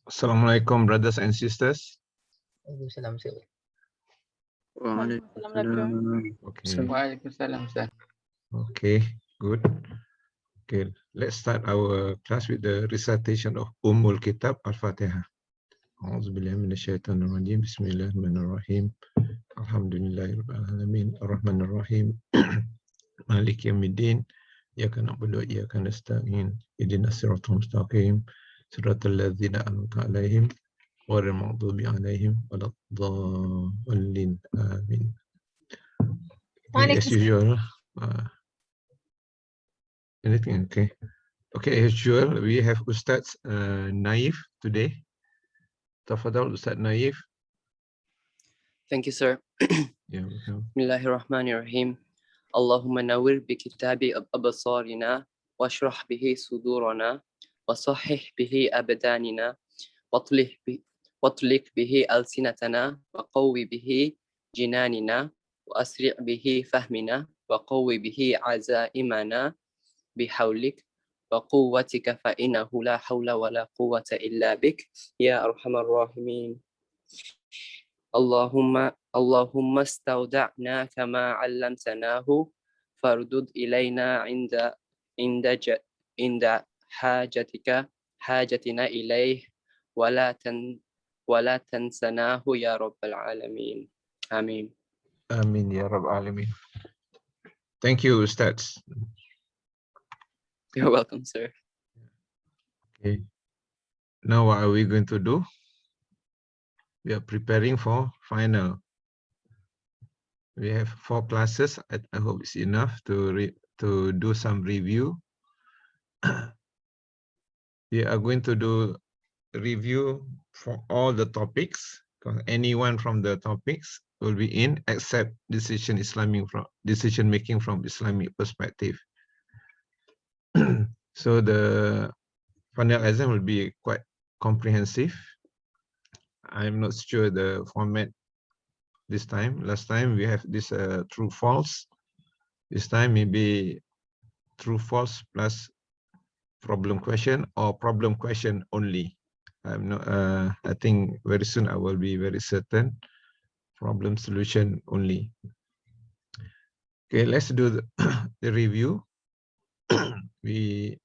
Assalamualaikum, brothers and sisters. Waalaikumsalam, sir. Waalaikumsalam. Okay. Waalaikumsalam, Ustaz. Okay, good. Okay, let's start our class with the recitation of Kitab Al-Fatihah. A'udzubillahi minasyaitonirrajim. Bismillahirrahmanirrahim. Alhamdulillahirabbil alamin. Arrahmanirrahim. Maliki yaumiddin. Iyyaka na'budu wa iyyaka nasta'in. Ihdinas siratal mustaqim. Siratal ladzina an'amta 'alaihim ghairil maghdubi 'alaihim waladdallin. Amin. Okay, as usual, anything okay. Okay, as usual, we have Ustaz Naif today. Tafadhal Ustaz Naif. Thank you, sir. Yeah, welcome. Bismillahirrahmanirrahim. Allahumma nawwir bi kitabi absarina washrah bihi sudurana wa sahhih bihi abdanina watlik bihi alsinatana wa qawwi bihi jinanina wa asri' bihi fahmina wa qawwi bihi azaimana bihawlik wa quwwatika fa innahu la hawla wa la quwwata illa bik ya arhamar rahimin. Allahumma stauda'na kama 'allamtanahu fardud ilaina inda hajatina ilaih wala tansanahu ya rabbal alamin. Amin. Amin ya Rabb Alamin. Thank you, Ustaz. You're welcome, sir. Okay. Now what are we going to do? We are preparing for final. We have 4 classes. I hope it's enough to do some review. We are going to do review for all the topics, because anyone from the topics will be in except decision making from Islamic perspective. So the final exam will be quite comprehensive. I'm not sure the format this time. Last time we have this true false. This time maybe true false plus problem question or problem question only. I'm not. I think very soon I will be very certain. Problem solution only. Okay, let's do the review. We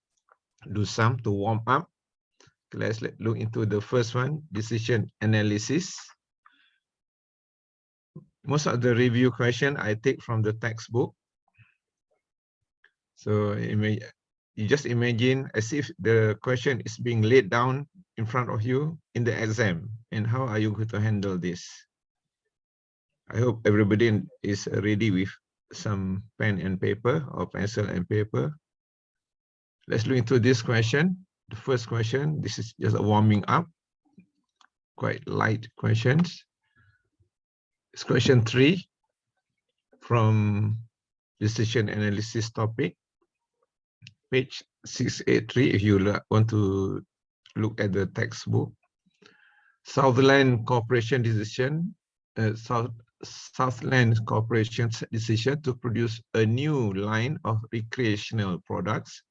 do some to warm up. Let's look into the first one, decision analysis. Most of the review question I take from the textbook. So you just imagine as if the question is being laid down in front of you in the exam, and how are you going to handle this? I hope everybody is ready with some pen and paper or pencil and paper. Let's look into this question. The first question, this is just a warming up, quite light questions. It's question 3 from decision analysis topic, page 683, if you want to look at the textbook. Southland Corporation decision, Southland Corporation's decision to produce a new line of recreational products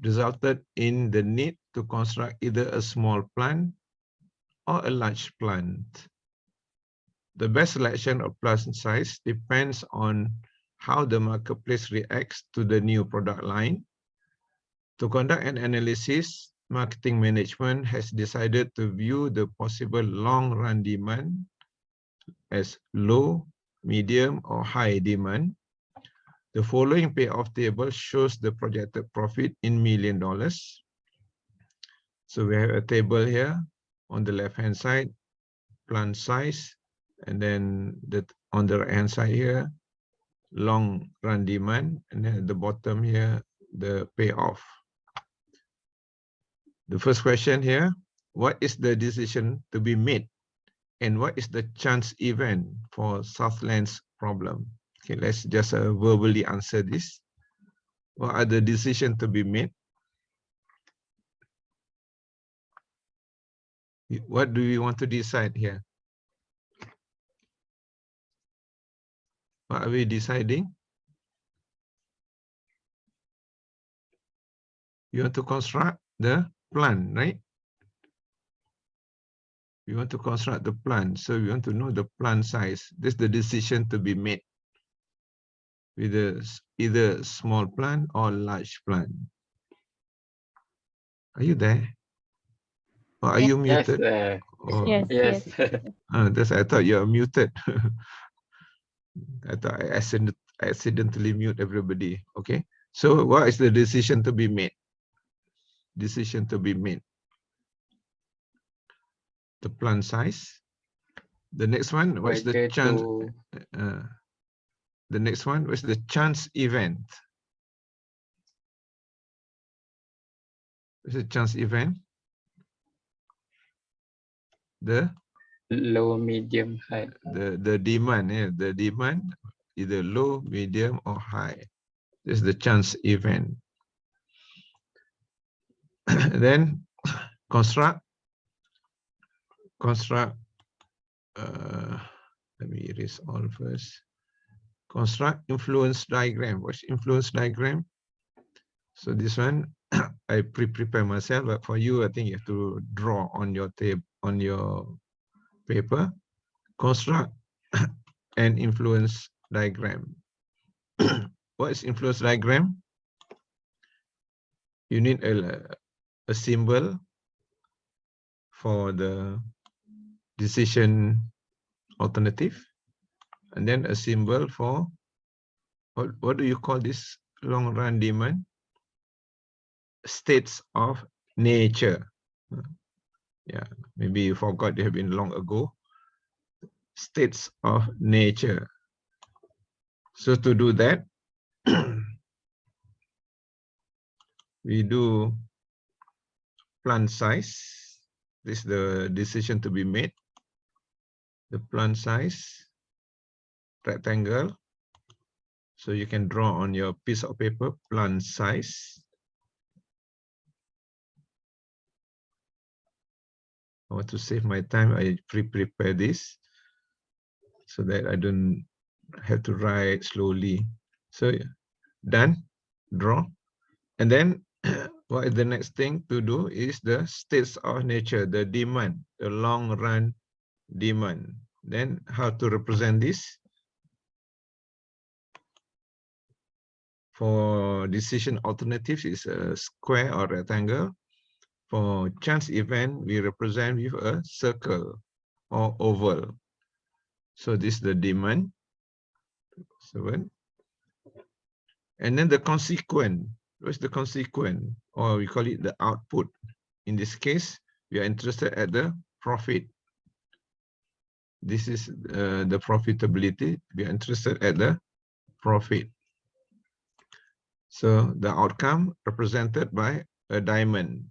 resulted in the need to construct either a small plant or a large plant. The best selection of plant size depends on how the marketplace reacts to the new product line. To conduct an analysis, marketing management has decided to view the possible long-run demand as low, medium, or high demand. The following payoff table shows the projected profit in $1 million. So we have a table here on the left-hand side, plant size, and then on the right-hand side here, long-run demand, and then at the bottom here, the payoff. The first question here, what is the decision to be made? And what is the chance event for Southland's problem? Okay, let's just verbally answer this. What are the decisions to be made? What do we want to decide here? What are we deciding? You want to construct the plant, right? We want to construct the plant, so we want to know the plant size. This is the decision to be made with either small plant or large plant. Are you there? Or are Yes. you Yes, muted? Or, Yes, yes. that's, I thought you're muted. I thought I accidentally mute everybody. Okay. So what is the decision to be made? Decision to be made. The plant size. The next one, what is the Whether chance? to The next one, what is the chance event? What's the chance event? The low, medium, high. the demand, yeah, the demand, either low, medium, or high. This is the chance event. Then construct. Let me erase all first. Construct influence diagram. What's influence diagram? So this one I prepare myself, but for you, I think you have to draw on your tape, on your paper. Construct an influence diagram. What is influence diagram? You need a symbol for the decision alternative, and then a symbol for what do you call this long run demand? States of nature. Yeah, maybe you forgot, they have been long ago. States of nature. So to do that, we do plant size. This is the decision to be made. The plant size, rectangle. So you can draw on your piece of paper, plant size. I want to save my time. I prepare this so that I don't have to write slowly. So done, draw. And then what is the next thing to do is the states of nature, the demand, the long run demand. Then how to represent this? For decision alternatives is a square or rectangle. For chance event, we represent with a circle or oval. So this is the demand. 7. And then the consequent. What's the consequent? Or we call it the output. In this case, we are interested at the profit. This is the profitability. We are interested at the profit. So the outcome represented by a diamond.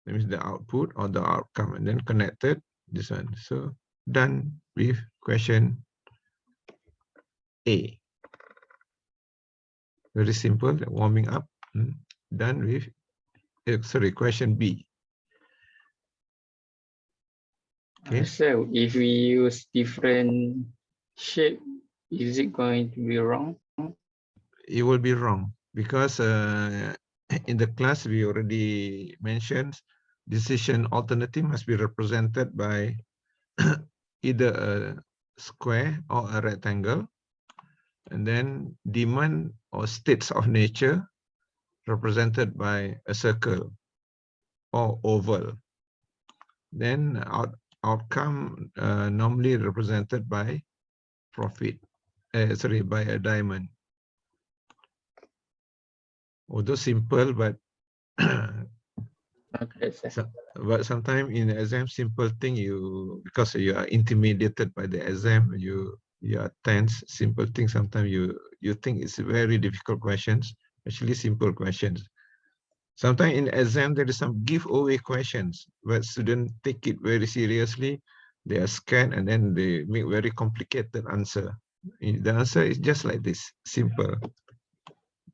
That means the output or the outcome, and then connected this one. So done with question A. Very simple, warming up. Done with, question B. Okay. So if we use different shape, is it going to be wrong? It will be wrong because in the class we already mentioned decision alternative must be represented by either a square or a rectangle, and then demand or states of nature represented by a circle or oval. Then outcome normally represented by profit, by a diamond. Although simple, but Okay, sir. but sometimes in the exam, simple thing because you are intimidated by the exam, you are tense. Simple thing sometimes you think it's very difficult questions. Actually, simple questions. Sometimes in exam there is some giveaway questions, but students take it very seriously. They are scared and then they make very complicated answer. The answer is just like this, simple.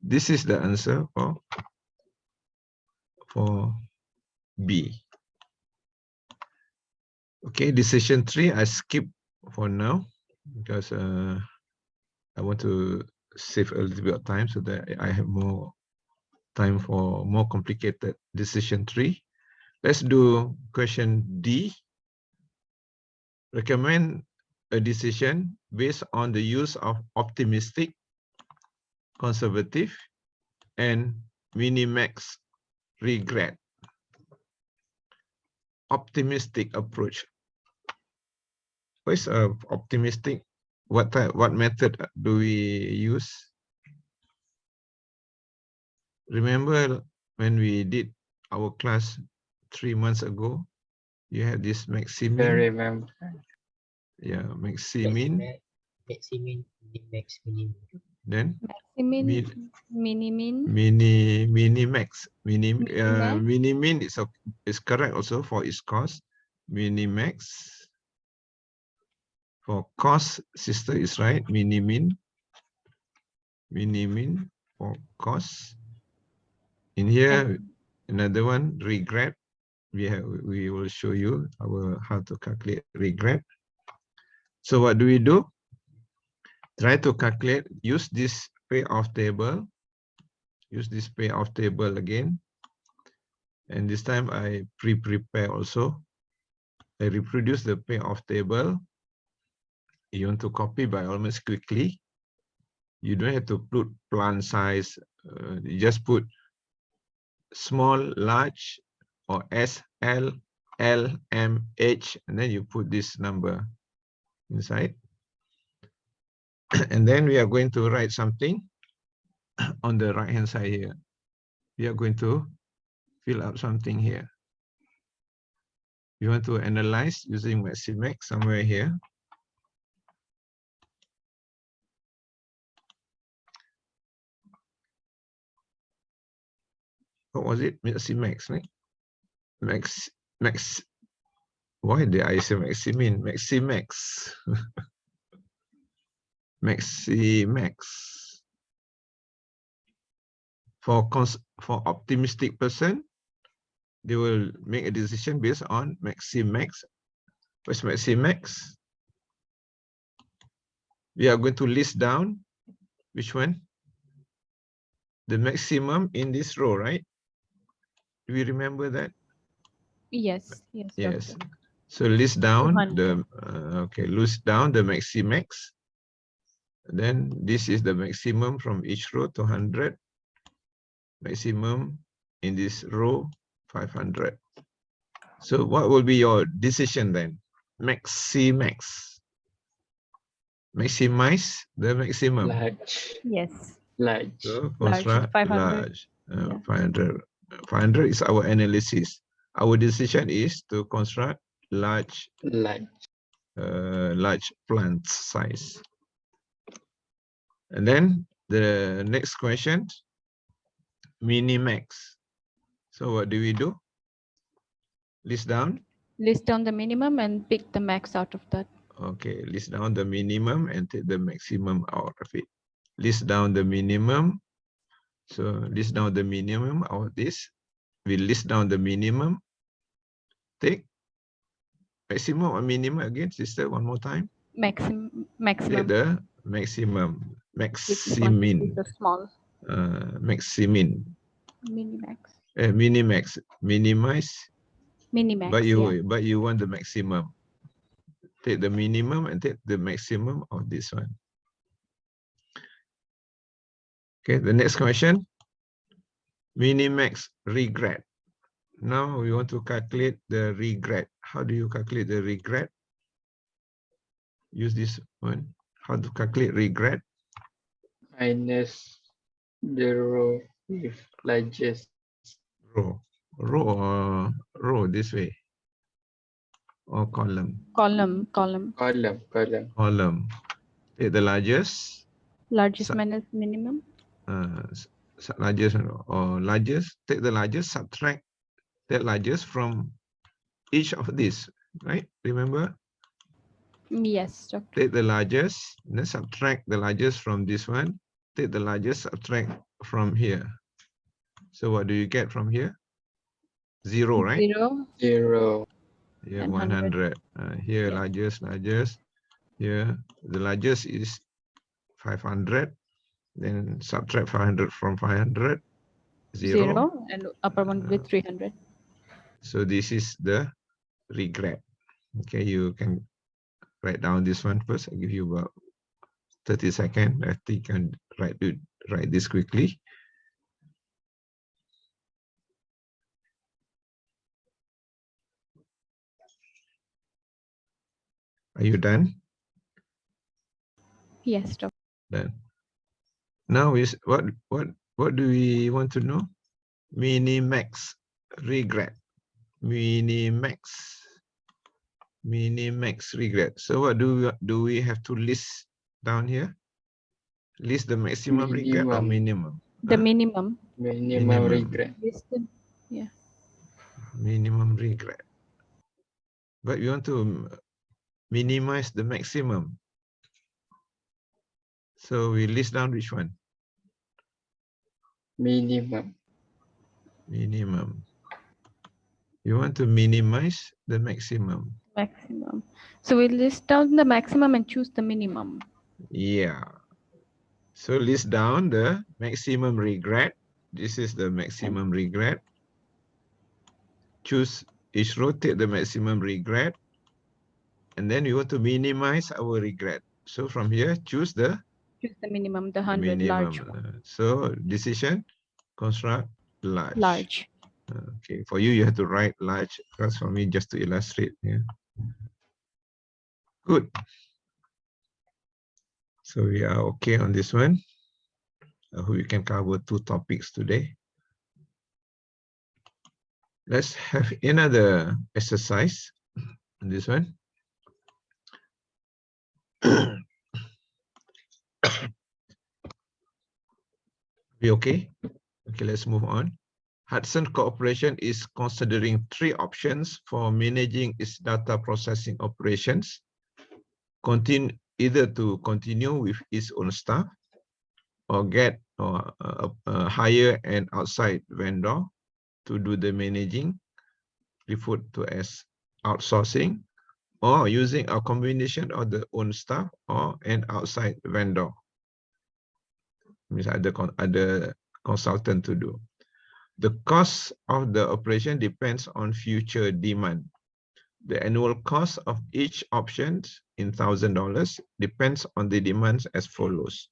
This is the answer for B. Okay, decision 3, I skip for now because I want to save a little bit of time so that I have more time for more complicated decision 3. Let's do question D. Recommend a decision based on the use of optimistic, conservative, and minimax regret. Optimistic approach. What is optimistic? What method do we use? Remember when we did our class 3 months ago? You have this I maximin. remember. Yeah, maximin. Maximin, minimax, minimum. Then Maximin, minimin, minimax. Minimax. Minimin is correct also for its cost. Minimax. For cost, sister is right. Minimin. Minimin for cost. In here, another one, regret. We will show you how to calculate regret. So what do we do? Try to calculate, use this payoff table. Use this payoff table again. And this time I prepare also. I reproduce the payoff table. You want to copy by almost quickly. You don't have to put plant size. You just put small, large, or S, L, L, M, H, and then you put this number inside. And then we are going to write something on the right hand side here. We are going to fill up something here. You want to analyze using Maximax somewhere here. What was it? Maximax, right? Max. Why did I say Maximin? Maximax. Maximax. For optimistic person, they will make a decision based on Maximax. What's Maximax? We are going to list down which one? The maximum in this row, right? Do we remember that? yes, yes, Yes. doctor. So list down 200. list down the maximax. Then this is the maximum from each row, 200. Maximum in this row, 500. So what will be your decision then? Maximax. Maximize the maximum. Large. Yes, Large. So large, construct 500. large. Yeah. 500. 500 is our analysis. Our decision is to construct large Large. plant size. And then the next question, minimax. So what do we do? List down. List down the minimum and pick the max out of that. Okay, list down the minimum and take the maximum out of it. List down the minimum. So list down the minimum of this. We list down the minimum. Take maximum or minimum again, sister, one more time. Maximum. Take the maximum. Maximin. The small. Maximin. Minimax. Minimax. Minimize. Minimax. But you want the maximum. Take the minimum and take the maximum of this one. Okay, the next question. Minimax regret. Now we want to calculate the regret. How do you calculate the regret? Use this one. How to calculate regret? Minus the row with largest. Row this way. Or column. Column. Column. Take the largest. Largest minus minimum. Largest or largest. Take the largest, subtract that largest from each of these, right? Remember? Yes, doctor. Take the largest, then subtract the largest from this one. Take the largest, subtract from here. So what do you get from here? 0, right? 0. Here, and 100. Here, Yeah. largest. Here, the largest is 500. Then subtract 500 from 500. 0. And upper one with 300. So this is the regret. Okay, you can write down this one first. I'll give you about 30 seconds. I think you can write this quickly. Are you done? Yes, doctor. Done. Now is what do we want to know? Minimax regret. Minimax regret. So what do we have to list down here? List the maximum regret or minimum? The Huh? minimum. Minimum regret. Yeah. Minimum regret. But we want to minimize the maximum. So we list down which one? Minimum. Minimum. You want to minimize the maximum. Maximum. So we list down the maximum and choose the minimum. Yeah. So list down the maximum regret. This is the maximum regret. Choose each row, take the maximum regret. And then we want to minimize our regret. So from here, choose the Choose the minimum, the 100 large one. So decision, construct large. Large. Okay, for you, you have to write large. Because for me, just to illustrate. Yeah. Good. So we are okay on this one. I hope we can cover 2 topics today. Let's have another exercise on this one. We okay? Okay, let's move on. Hudson Corporation is considering 3 options for managing its data processing operations. Either to continue with its own staff or get hire an outside vendor to do the managing, referred to as outsourcing, or using a combination of the own staff or an outside vendor. Means other consultant to do. The cost of the operation depends on future demand. The annual cost of each option in $1,000 depends on the demands as follows.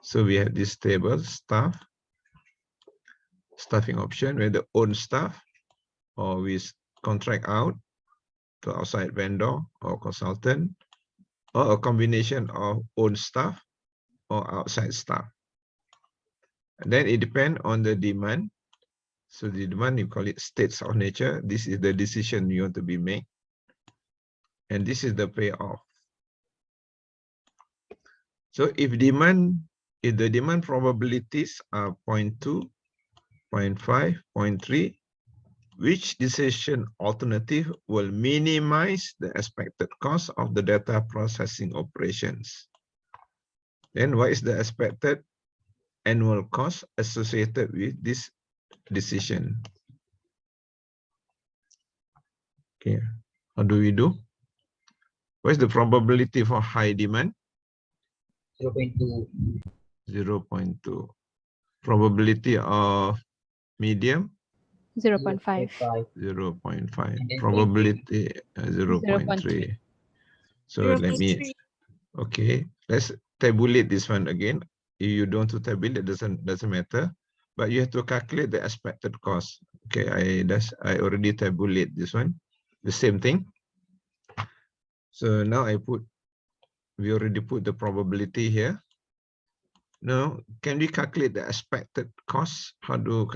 So we have this table, staffing option, whether own staff or with contract out to outside vendor or consultant, or a combination of own staff or outside staff. And then it depends on the demand. So the demand, you call it states of nature. This is the decision you want to be made. And this is the payoff. So if the demand probabilities are 0.2, 0.5, 0.3, which decision alternative will minimize the expected cost of the data processing operations? Then what is the expected annual cost associated with this decision? Okay, how do we do? What is the probability for high demand? 0.2. 0.2. Probability of medium? 0.5. 0.5. And then Probability 0.3. 0.3. So let me, okay, let's tabulate this one again. If you don't to tabulate, doesn't matter, but you have to calculate the expected cost. Okay, I already tabulate this one, the same thing. So now we already put the probability here. Now, can we calculate the expected cost? How do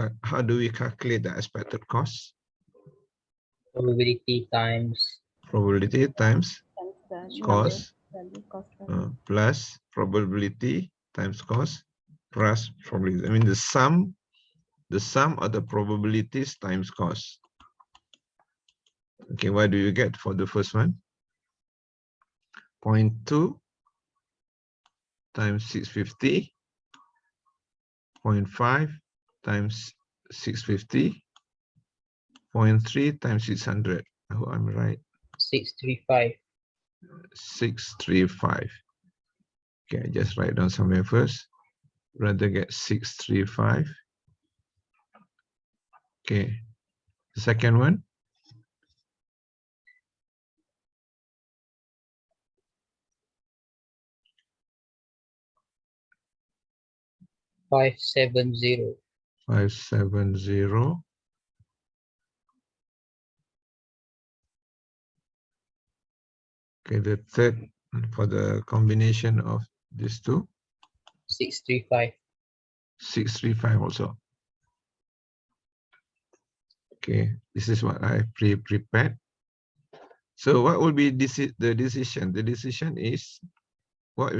we calculate the expected cost? Probability times Probability times cost plus probability times cost plus probability. I mean the sum of the probabilities times cost. Okay, what do you get for the first one? 0.2 times 650, 0.5 times 650, 0.3 times 600. I hope I'm right. 635. 635. Okay, I just write down somewhere first. Rather get 635. Okay, the second one. 570. 570. Okay, the third for the combination of these two, 635. 635 also. Okay, this is what I prepared. So what will be the decision? The decision is what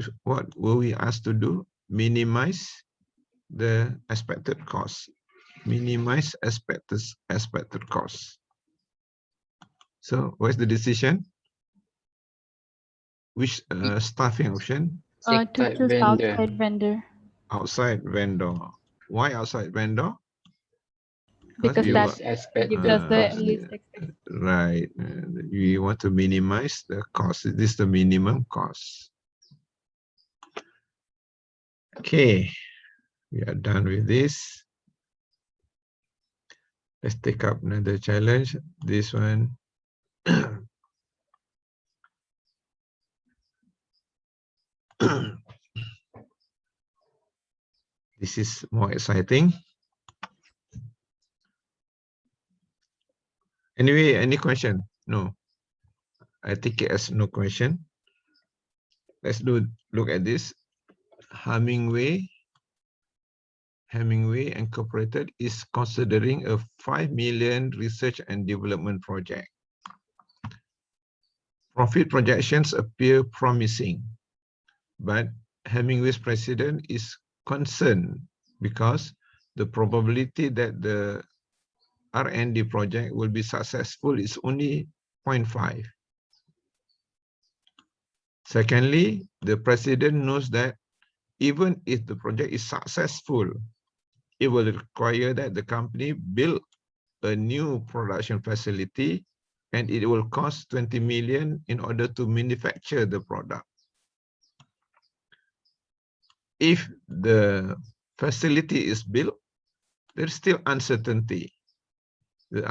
will we asked to do? Minimize the expected cost. Minimize expected cost. So what's the decision? Which staffing option? To Outside choose vendor. outside vendor, Outside vendor. Why outside vendor? because you that Least expected gives us the cost. least expected. right. We want to minimize the cost. This is the minimum cost. Okay, we are done with this. Let's take up another challenge. This one. This is more exciting. Anyway, any question? No. I take it as no question. Let's look at this. Hemingway Incorporated is considering a 5 million research and development project. Profit projections appear promising, but Hemingway's president is concerned because the probability that the R&D project will be successful is only 0.5. Secondly, the president knows that even if the project is successful, it will require that the company build a new production facility and it will cost 20 million in order to manufacture the product. If the facility is built, there's still uncertainty. The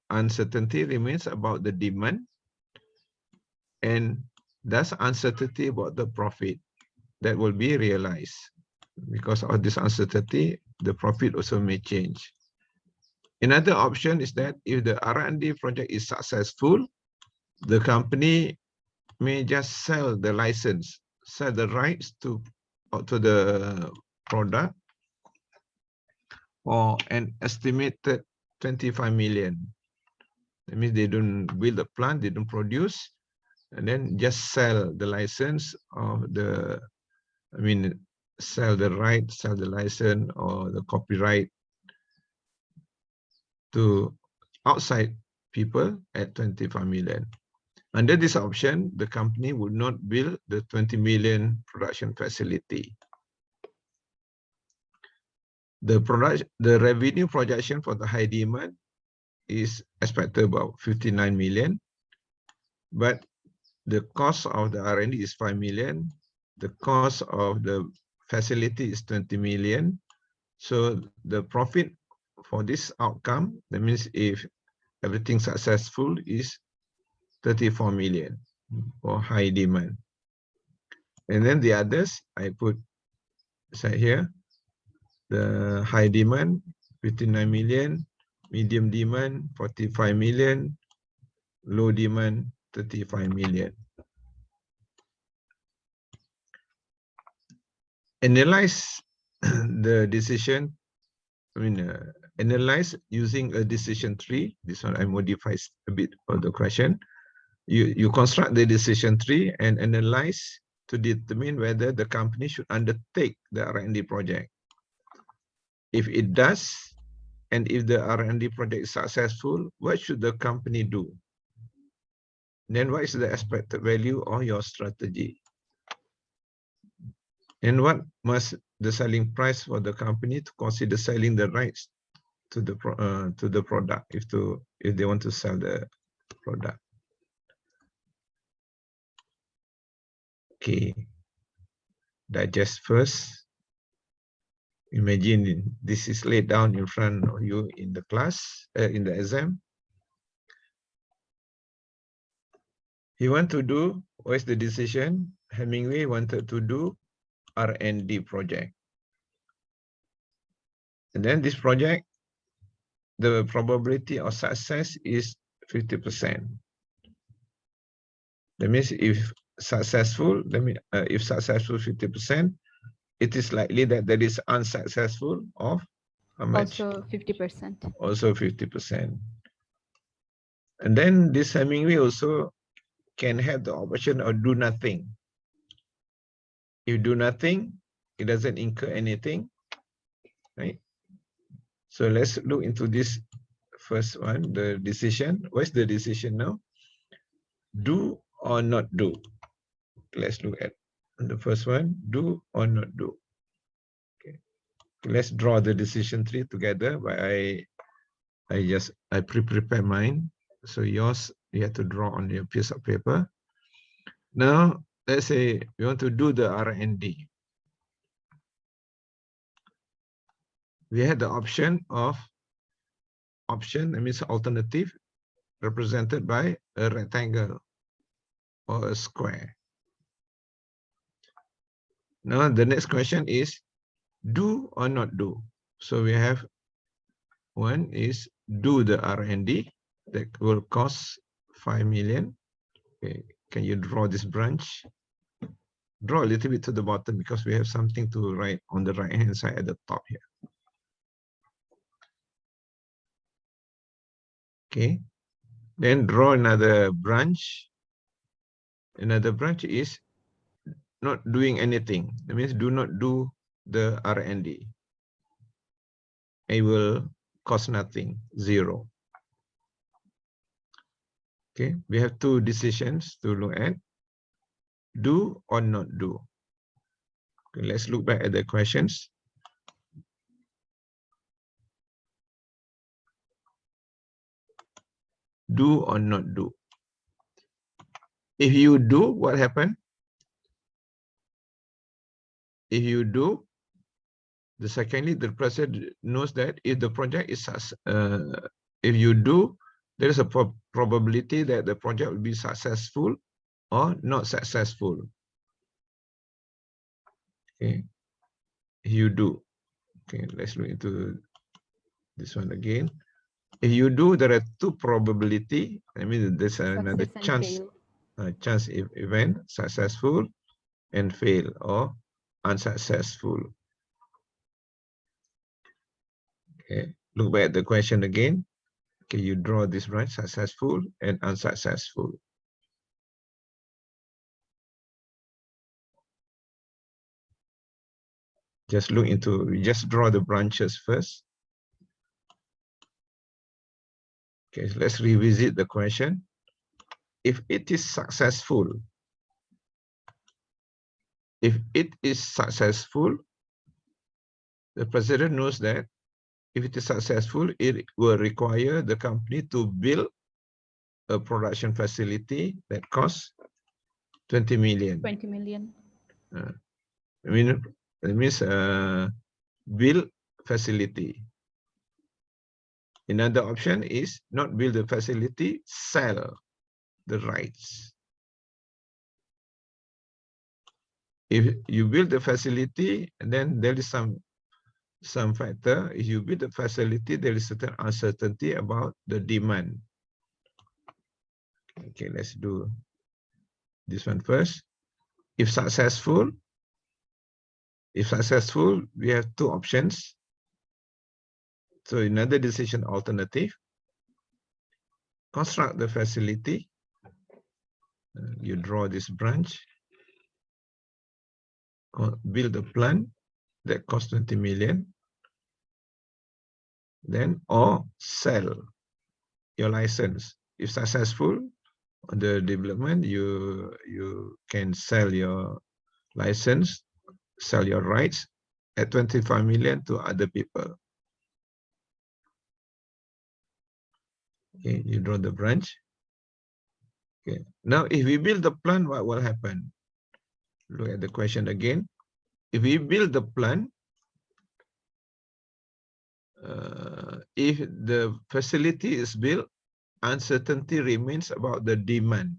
uncertainty remains about the demand, and that's uncertainty about the profit that will be realized. Because of this uncertainty, the profit also may change. Another option is that if the R&D project is successful, the company may just sell the license, sell the rights to the product for an estimated 25 million. That means they don't build a plant, they don't produce, and then just sell the license of the, sell the right, sell the license or the copyright to outside people at 25 million. Under this option, the company would not build the 20 million production facility. The revenue projection for the high demand is expected about 59 million, but the cost of the R&D is 5 million. The cost of the facility is 20 million. So the profit for this outcome, that means if everything successful, is 34 million for high demand. And then the others, I put aside here, the high demand, 59 million, medium demand, 45 million, low demand, 35 million. Analyze the decision, analyze using a decision tree. This one I modified a bit of the question. You construct the decision tree and analyze to determine whether the company should undertake the R&D project. If it does, and if the R&D project is successful, what should the company do? Then what is the expected value of your strategy? And what must the selling price for the company to consider selling the rights to the product if they want to sell the product? Okay, digest first. Imagine this is laid down in front of you in the class, in the exam. He want to do, what is the decision? Hemingway wanted to do R&D project. And then this project, the probability of success is 50%. That means if successful, if successful 50%, it is likely that there is unsuccessful of how much? Also 50%. Also 50%. And then this Hemingway also can have the option of do nothing. If do nothing, it doesn't incur anything, right? So let's look into this first one, the decision. What's the decision now? Do or not do? Let's look at the first one, do or not do. Okay. Let's draw the decision tree together. But I prepare mine. So yours, you have to draw on your piece of paper. Now, let's say we want to do the R&D. We had the option, that means alternative, represented by a rectangle or a square. Now, the next question is do or not do. So we have one is do the R&D that will cost 5 million. Okay. Can you draw this branch? Draw a little bit to the bottom because we have something to write on the right hand side at the top here. Okay. Then draw another branch. Another branch is not doing anything. That means do not do the R&D. It will cost nothing, 0. Okay, we have two decisions to look at. Do or not do. Okay, let's look back at the questions. Do or not do. If you do, what happened? If you do, secondly, the president knows that if the project is, if you do, there is a probability that the project will be successful or not successful. Okay, you do. Okay, let's look into this one again. If you do, there are two probability. I mean, there's another chance, chance event, successful and fail or unsuccessful. Okay, look back at the question again. Okay, you draw this branch, successful and unsuccessful. Just look into, just draw the branches first. Okay, so let's revisit the question. If it is successful, the president knows that if it is successful, it will require the company to build a production facility that costs 20 million. 20 million. It means build facility. Another option is not build the facility, sell the rights. If you build the facility, and then there is some factor. If you build the facility, there is certain uncertainty about the demand. Okay, let's do this one first. If successful, we have two options. So another decision alternative, construct the facility. You draw this branch, build a plant that costs 20 million. Then, or sell your license. If successful on the development, you can sell your license, sell your rights at 25 million to other people. Okay, you draw the branch. Okay, now if we build the plant, what will happen? Look at the question again. If we build the plant, if the facility is built, uncertainty remains about the demand.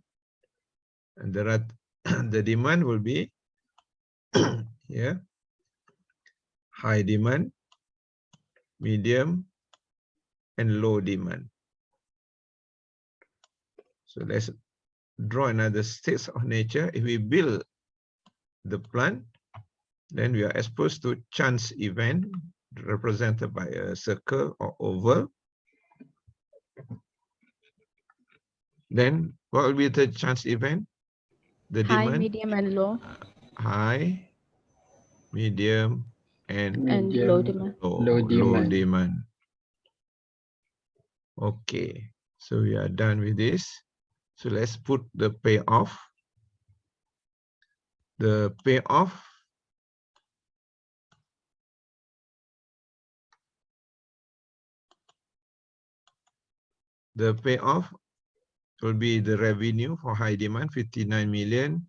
And there are the demand will be here, high demand. medium, and low demand. So let's draw another states of nature. If we build the plant, then we are exposed to chance event represented by a circle or oval. Then what will be the chance event? The High, demand, medium, and low. high, medium, and And low Medium, demand. low demand. Okay, so we are done with this. So let's put the payoff. The payoff will be the revenue for high demand, 59 million,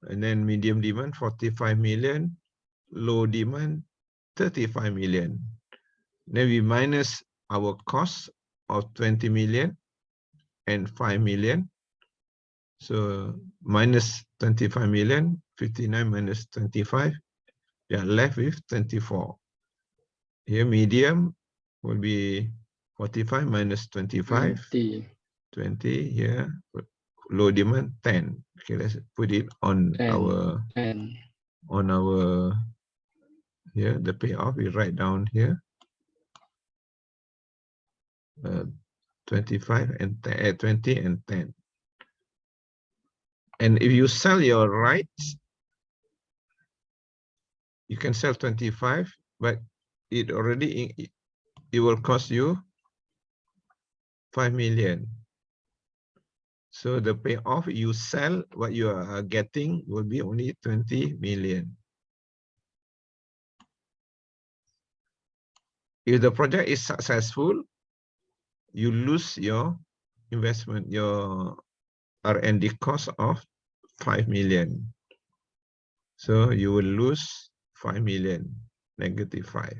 and then medium demand, 45 million, low demand, 35 million. Then we minus our cost of 20 million and 5 million. So minus 25 million, 59 minus 25, we are left with 24. Here medium will be 45 minus 25, 20 here, low demand 10. Okay, let's put it on 10, our 10. Here the payoff we write down here 25 and 10, 20 and 10. And if you sell your rights, you can sell 25, but it will cost you 5 million. So the payoff you sell, what you are getting will be only 20 million. If the project is successful, you lose your investment, your R&D cost of 5 million. So you will lose 5 million, negative 5.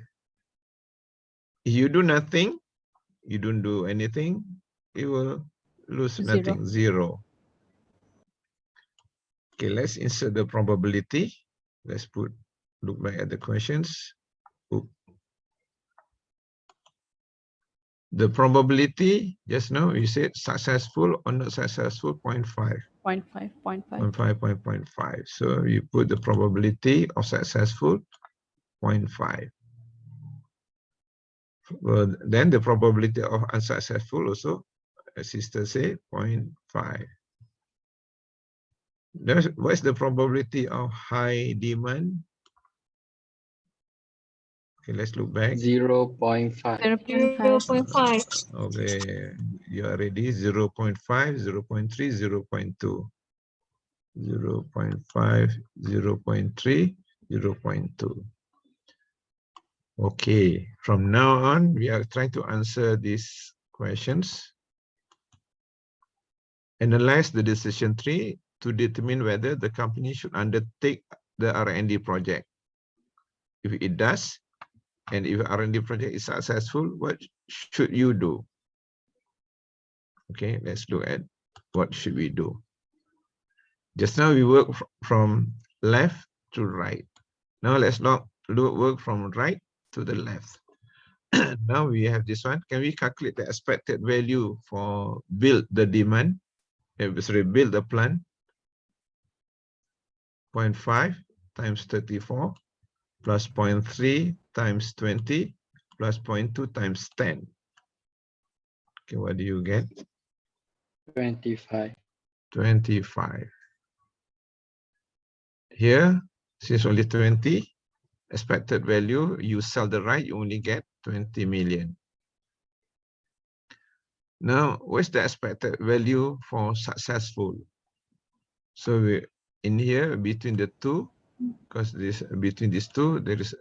If you do nothing, you don't do anything, you will lose nothing, 0. Okay, let's insert the probability. Let's look back at the questions. The probability, just now we said successful or not successful, 0.5. 0.5, 0.5. So you put the probability of successful, 0.5. Well, then the probability of unsuccessful also, as sister said, 0.5. What's the probability of high demand? Okay, let's look back. 0.5. 0.5. Okay, you are ready. 0.5, 0.3, 0.2. 0.5, 0.3, 0.2. Okay, from now on, we are trying to answer these questions. Analyze the decision tree to determine whether the company should undertake the R&D project. If it does, and if R&D project is successful, what should you do? Okay, let's look at what should we do. Just now we work from left to right. Now let's work from right to the left. Now we have this one. Can we calculate the expected value for build the demand? Sorry, build the plant. 0.5 times 34 plus 0.3 times 20 plus 0.2 times 10. Okay, what do you get? 25. 25. Here, since only 20, expected value, you sell the right, you only get 20 million. Now, what's the expected value for successful? So in here, between the two, because between these two, there is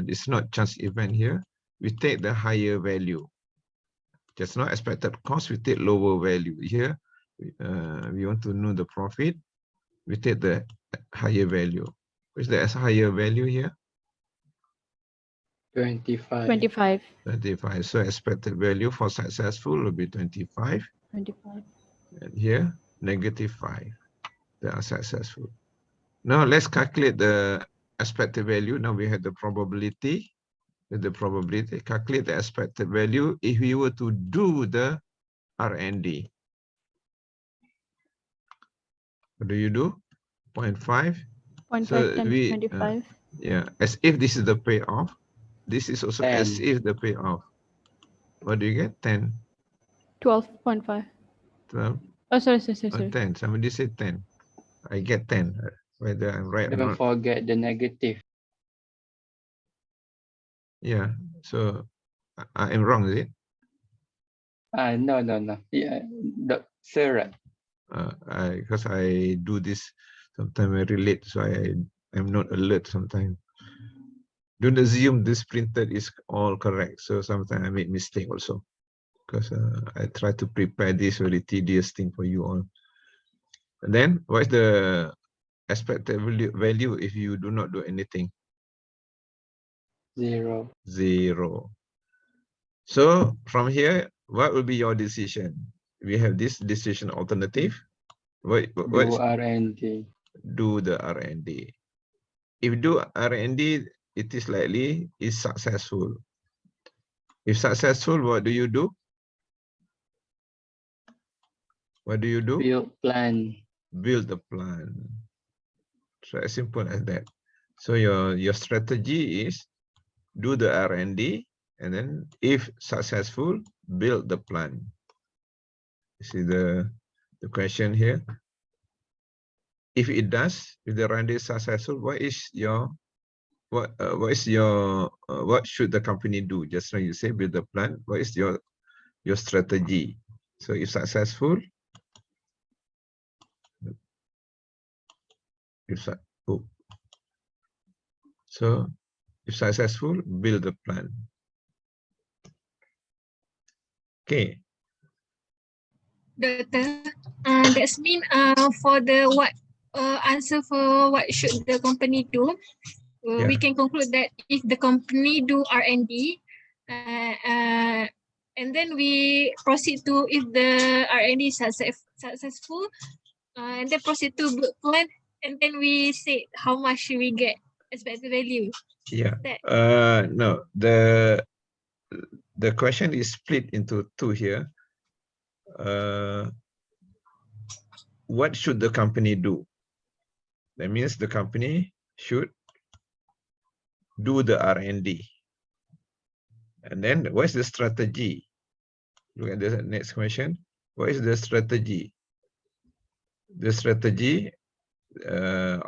this not chance event here. We take the higher value. Just not expected cost, we take lower value. Here, we want to know the profit. We take the higher value. What's the higher value here? 25. 25. 25. So expected value for successful will be 25. 25. And here, negative 5. They are successful. Now let's calculate the expected value. Now we have the probability. with the probability, calculate the expected value if we were to do the R&D. What do you do? 0.5. 0.5 So times we, 25. yeah, as if this is the payoff. This is also as 10. if the payoff. What do you get? 10, 12.5. 12, Oh, sorry. or 10. Somebody said 10. I get 10, whether I'm right or Don't not. forget the negative. Yeah, so I am wrong, is it? No. Yeah, sir, right. Because I do this sometimes very late, so I'm not alert sometimes. Don't assume this printed is all correct. So sometimes I make mistake also, because I try to prepare this very tedious thing for you all. And then what is the expected value if you do not do anything? 0. 0. So from here, what will be your decision? We have this decision alternative. What Do R&D. do the R&D? If do R&D, it is likely is successful. If successful, what do you do? What do you do? Build plan. Build the plan. So as simple as that. So your strategy is do the R&D, and then if successful, build the plan. You see the question here. If it does, if the R&D is successful, what should the company do? Just like you say, build the plan. What is your strategy? So if successful, if successful, build the plan. Okay. Doctor, that's mean for the answer for what should the company do, we can conclude that if the company do R&D, and then we proceed to if the R&D is successful, and then proceed to build plan, and then we say how much should we get expected value. Yeah. That. No, the question is split into two here. What should the company do? That means the company should do the R&D. And then what's the strategy? Look at the next question. What is the strategy? The strategy,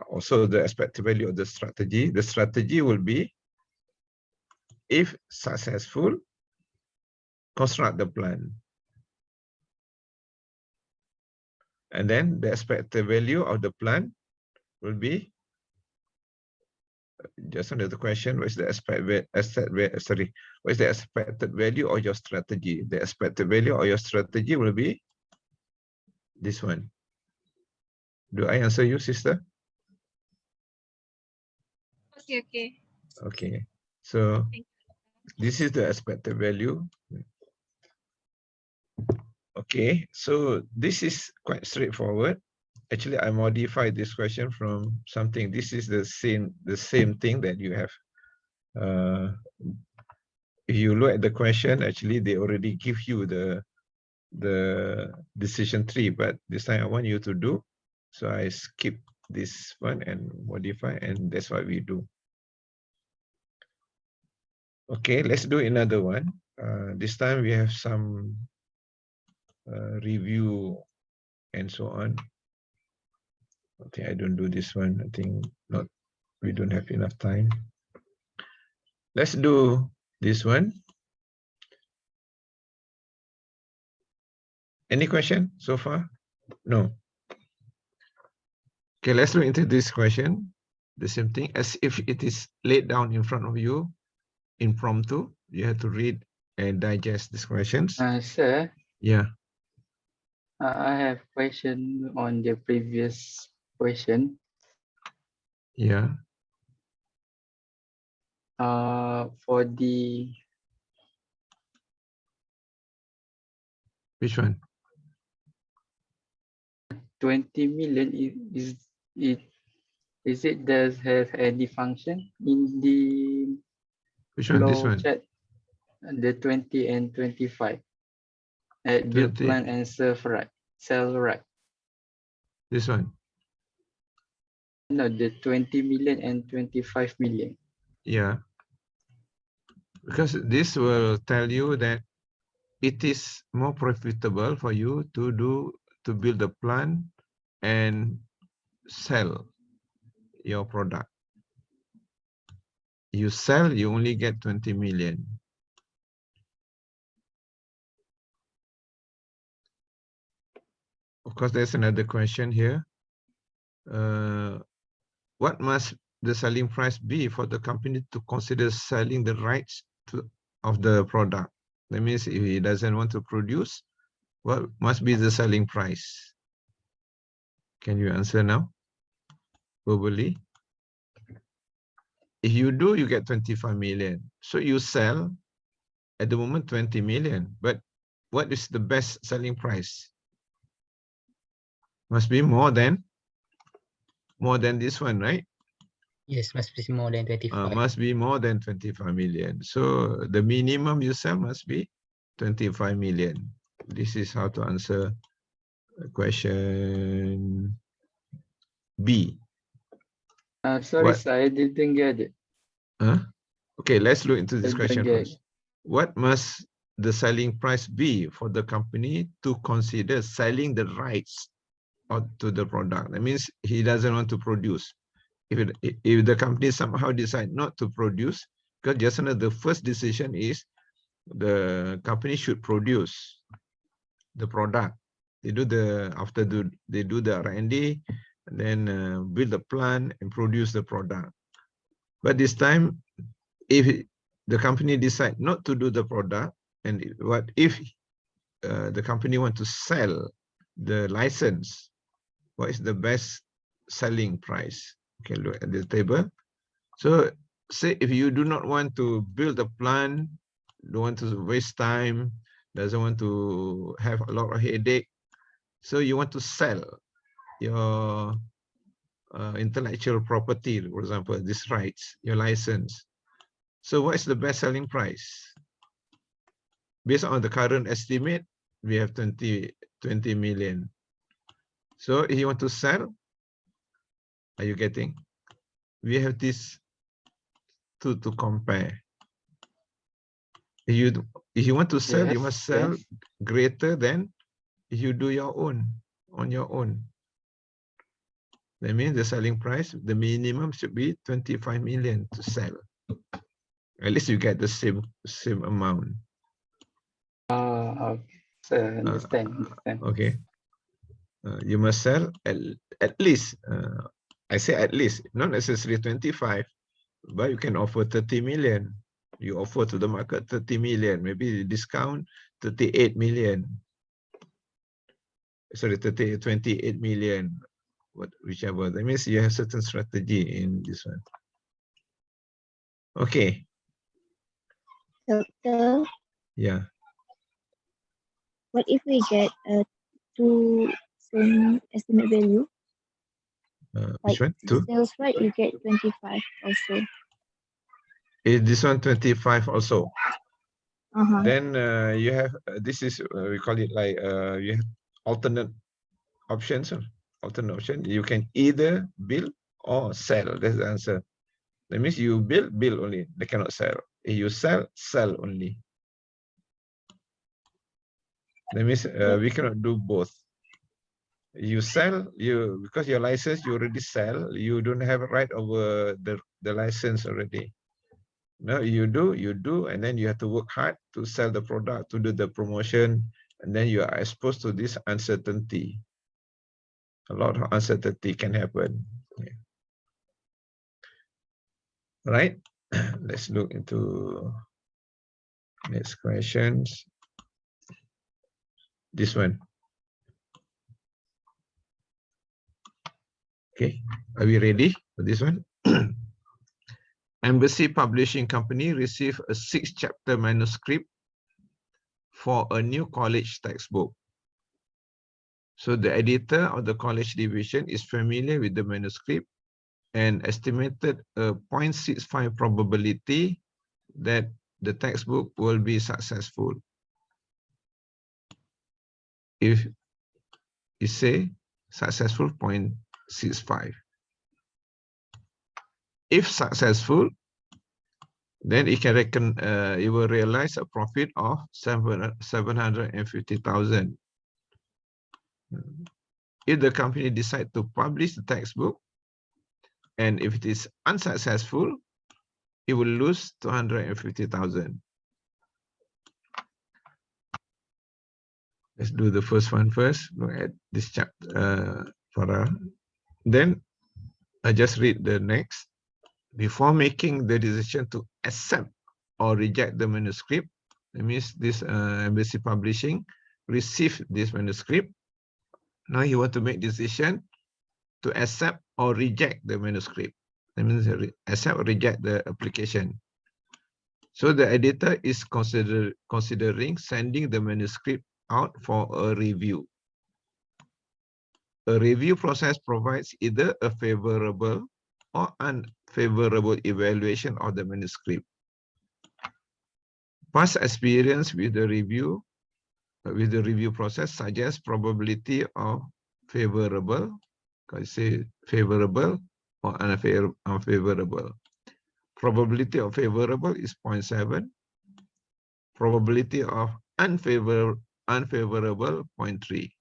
also the expected value of the strategy. The strategy will be, if successful, construct the plan. And then the expected value of the plan will be, just under the question, what is the what is the expected value of your strategy? The expected value of your strategy will be this one. Do I answer you, sister? Okay. Okay. So this is the expected value. Okay, so this is quite straightforward. Actually, I modified this question from something. This is the same thing that you have. If you look at the question, actually they already give you the decision tree, but this time I want you to do. So I skip this one and modify, and that's what we do. Okay, let's do another one. This time we have some review and so on. Okay, I don't do this one. I think not. We don't have enough time. Let's do this one. Any question so far? No. Okay, let's look into this question. The same thing as if it is laid down in front of you, impromptu. You have to read and digest these questions. Sir, Yeah. I have question on the previous question. Yeah. For the Which one? 20 million, is it does have any function in the Which one? This Flow one. chart, the 20 and 25. At build 20. plan and serve right. Sell right. This one. No, the 20 million and 25 million. Yeah. Because this will tell you that it is more profitable for you to build a plant and sell your product. You sell, you only get 20 million. Of course, there's another question here. What must the selling price be for the company to consider selling the rights of the product? That means if he doesn't want to produce, what must be the selling price? Can you answer now? Verbally. If you do, you get 25 million. So you sell at the moment 20 million. But what is the best selling price? Must be more than this one, right? Yes, must be more than 25. Must be more than 25 million. So the minimum you sell must be 25 million. This is how to answer question B. Sorry, What? sir, I didn't get it. Okay, let's look into this I don't question get first. What must the selling price be for the company to consider selling the rights to the product? That means he doesn't want to produce. If the company somehow decide not to produce, because just the first decision is the company should produce the product. They do the R&D, and then build the plant and produce the product. But this time, if the company decide not to do the product, and what if the company want to sell the license? What is the best selling price? Okay, look at the table. So say if you do not want to build a plant, don't want to waste time, doesn't want to have a lot of headache, so you want to sell your intellectual property, for example, these rights, your license. So what is the best selling price? Based on the current estimate, we have 20 million. So if you want to sell, are you getting? We have this two to compare. If you want to sell, you must sell greater than if you do your own, on your own. That means the selling price, the minimum should be 25 million to sell. At least you get the same amount. Okay. So understand. Okay. You must sell at least, I say at least, not necessarily 25, but you can offer 30 million. You offer to the market 30 million, maybe discount 38 million. Sorry, 28 million, whichever. That means you have certain strategy in this one. Okay. Doctor, Yeah. what if we get two same estimate value? Which one? Two? Sales right, you get 25 also. Is this one 25 also? Uh-huh. Then you have, this is, we call it like, you have alternate options. Alternate option. You can either build or sell. That's the answer. That means you build only. They cannot sell. If you sell only. That means we cannot do both. You sell, because your license you already sell, you don't have a right over the license already. No, you do, and then you have to work hard to sell the product, to do the promotion, and then you are exposed to this uncertainty. A lot of uncertainty can happen. Yeah. Right? Let's look into next questions. This one. Okay, are we ready for this one? Embassy Publishing Company received a 6-chapter manuscript for a new college textbook. So the editor of the college division is familiar with the manuscript and estimated a 0.65 probability that the textbook will be successful. If you say successful 0.65. If successful, then it can reckon it will realize a profit of 750,000. If the company decide to publish the textbook, and if it is unsuccessful, it will lose 250,000. Let's do the first one first. Look at this chapter, then I just read the next. Before making the decision to accept or reject the manuscript, that means this embassy publishing received this manuscript. Now you want to make decision to accept or reject the manuscript. That means accept or reject the application. So the editor is considering sending the manuscript out for a review. A review process provides either a favorable or unfavorable evaluation of the manuscript. Past experience with the review process suggests probability of favorable, can I say favorable or unfavorable. Probability of favorable is 0.7. Probability of unfavorable 0.3.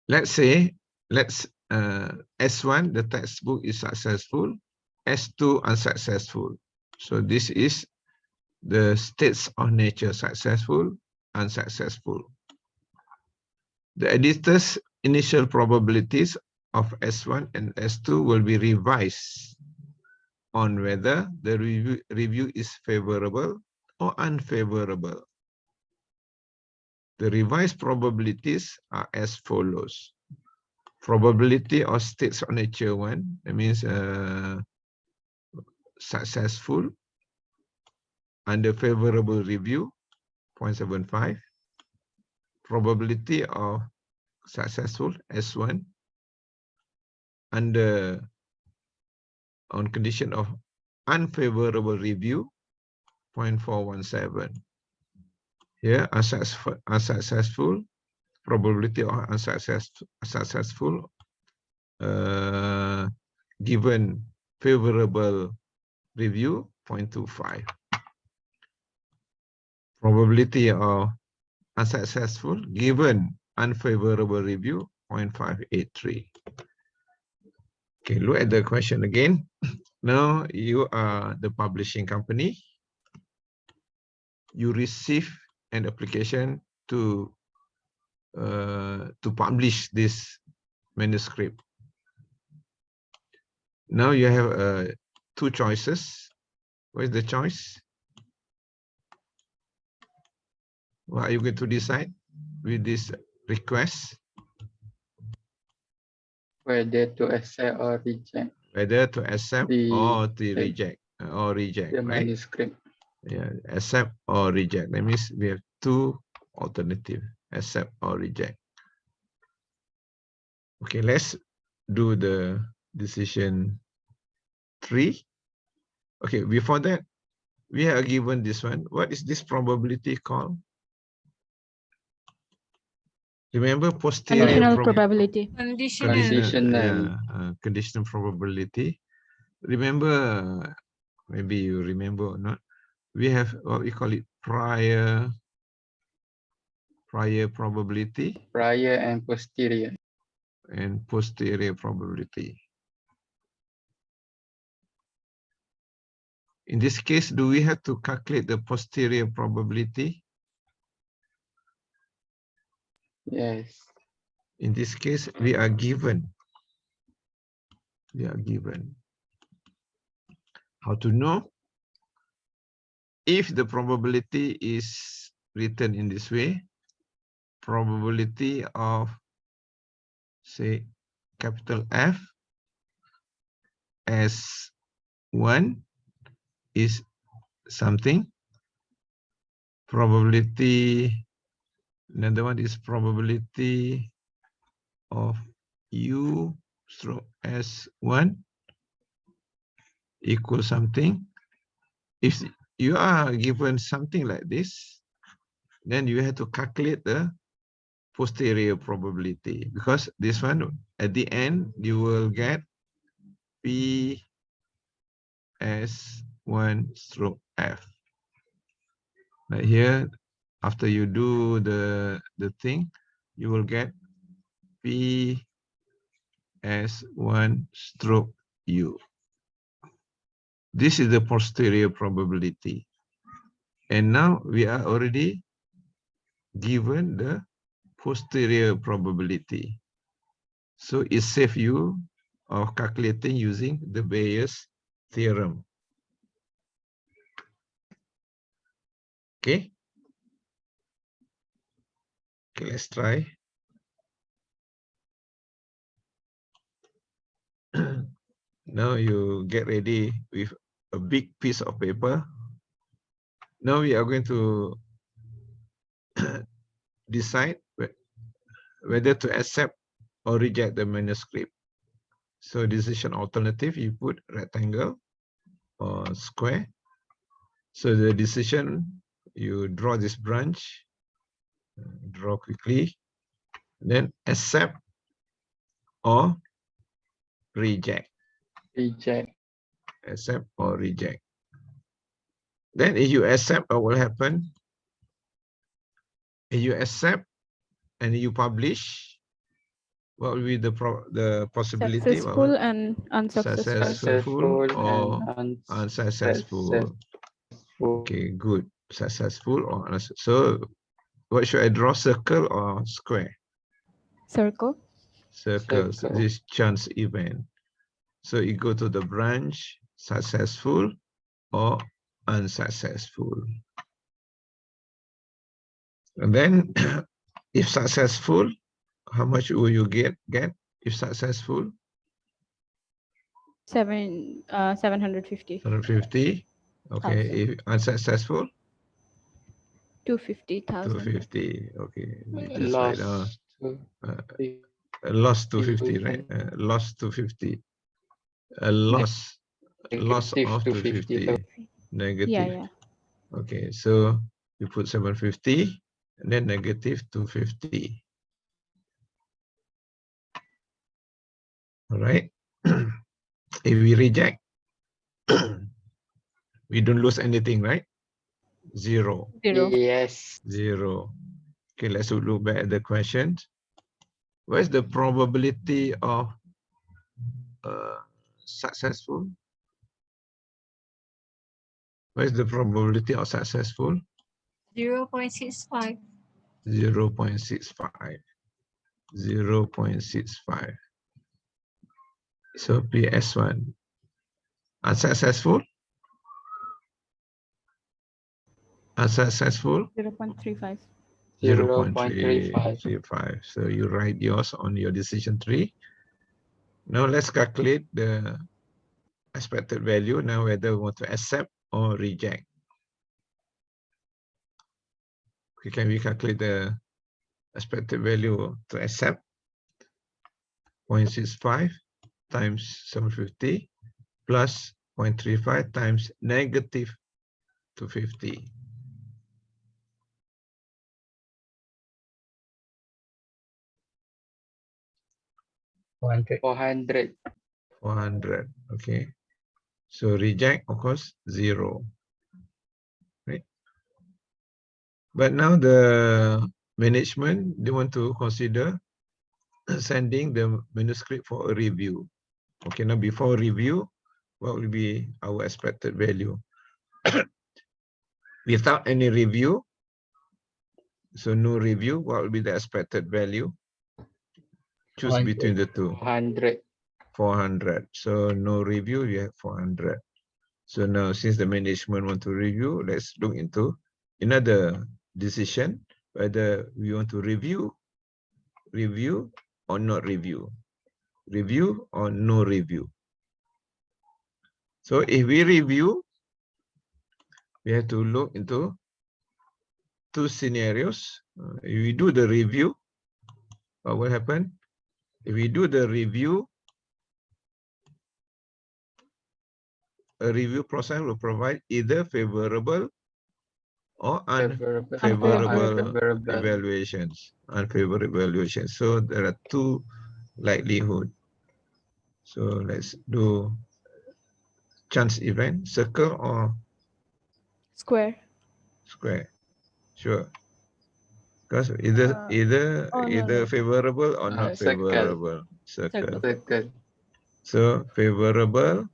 Let's say, S1, the textbook is successful, S2 unsuccessful. So this is the states of nature: successful, unsuccessful. The editor's initial probabilities of S1 and S2 will be revised on whether the review is favorable or unfavorable. The revised probabilities are as follows. Probability of states of nature 1, that means successful, under favorable review, 0.75. Probability of successful, S1, on condition of unfavorable review, 0.417. Here, unsuccessful, probability of unsuccessful, given favorable review, 0.25. Probability of unsuccessful given unfavorable review, 0.583. Okay, look at the question again. Now you are the publishing company. You receive an application to publish this manuscript. Now you have two choices. What is the choice? What are you going to decide with this request? Whether to accept or reject. Whether to accept or to reject, the right? manuscript. Yeah, accept or reject. That means we have two alternatives: accept or reject. Okay, let's do the decision 3. Okay, before that, we are given this one. What is this probability called? Remember posterior Conditional probability. Conditional. Conditional probability. Remember, maybe you remember or not, we have what we call it prior probability. Prior and posterior. And posterior probability. In this case, do we have to calculate the posterior probability? Yes. In this case, we are given. How to know? If the probability is written in this way, probability of, say, capital F as 1 is something. Probability, another one is probability of U stroke S1 equals something. if you are given something like this, then you have to calculate the posterior probability, because this one at the end you will get P as 1 stroke F. Like here, after you do the thing, you will get P as 1 stroke U. This is the posterior probability. And now we are already given the posterior probability. So it saves you of calculating using the Bayes theorem. Okay. Okay, let's try. Now you get ready with a big piece of paper. Now we are going to decide whether to accept or reject the manuscript. So decision alternative, you put rectangle or square. So the decision, you draw this branch, draw quickly, then accept or reject. Reject. Accept or reject. Then if you accept, what will happen? If you accept and you publish, what will be the possibility? Successful and unsuccessful. Successful or and unsuccessful. unsuccessful. Okay, good. Successful or unsuccessful. So what should I draw, circle or square? Circle. Circle. So Circle. this chance event. So you go to the branch, successful or unsuccessful. And then if successful, how much will you get if successful? 750. 150. Okay, if unsuccessful? 250,000. 250. Okay, just write down. Lost Lost 250, right? Lost 250. A loss of 250. Negative. Yeah. Okay, so you put 750 and then negative 250. All right. If we reject, we don't lose anything, right? Zero. Yes. Zero. Okay, let's look back at the questions. What is the probability of successful? What is the probability of successful? 0.65. 0.65. 0.65. So PS1. Unsuccessful? Unsuccessful? 0.35. 0.35. So you write yours on your decision tree. Now let's calculate the expected value. Now whether we want to accept or reject. Okay, can we calculate the expected value to accept? 0.65 times 750 plus 0.35 times negative 250. 400. 400. Okay. So reject, of course, 0. Right. But now the management, they want to consider sending the manuscript for a review. Okay, now before review, what will be our expected value? Without any review, so no review, what will be the expected value? Choose 400. between the two. 400. 400. So no review, you have 400. So now since the management want to review, let's look into another decision, whether we want to review or not review. Review or no review. So if we review, we have to look into two scenarios. If we do the review, what will happen? If we do the review, a review process will provide either favorable or Favorable. unfavorable Unfavorable. evaluations. Unfavorable evaluations. So there are two likelihood. So let's do chance event, circle or Square. square. Sure. Because either no. favorable or not Circle. favorable. Circle. Circle. So favorable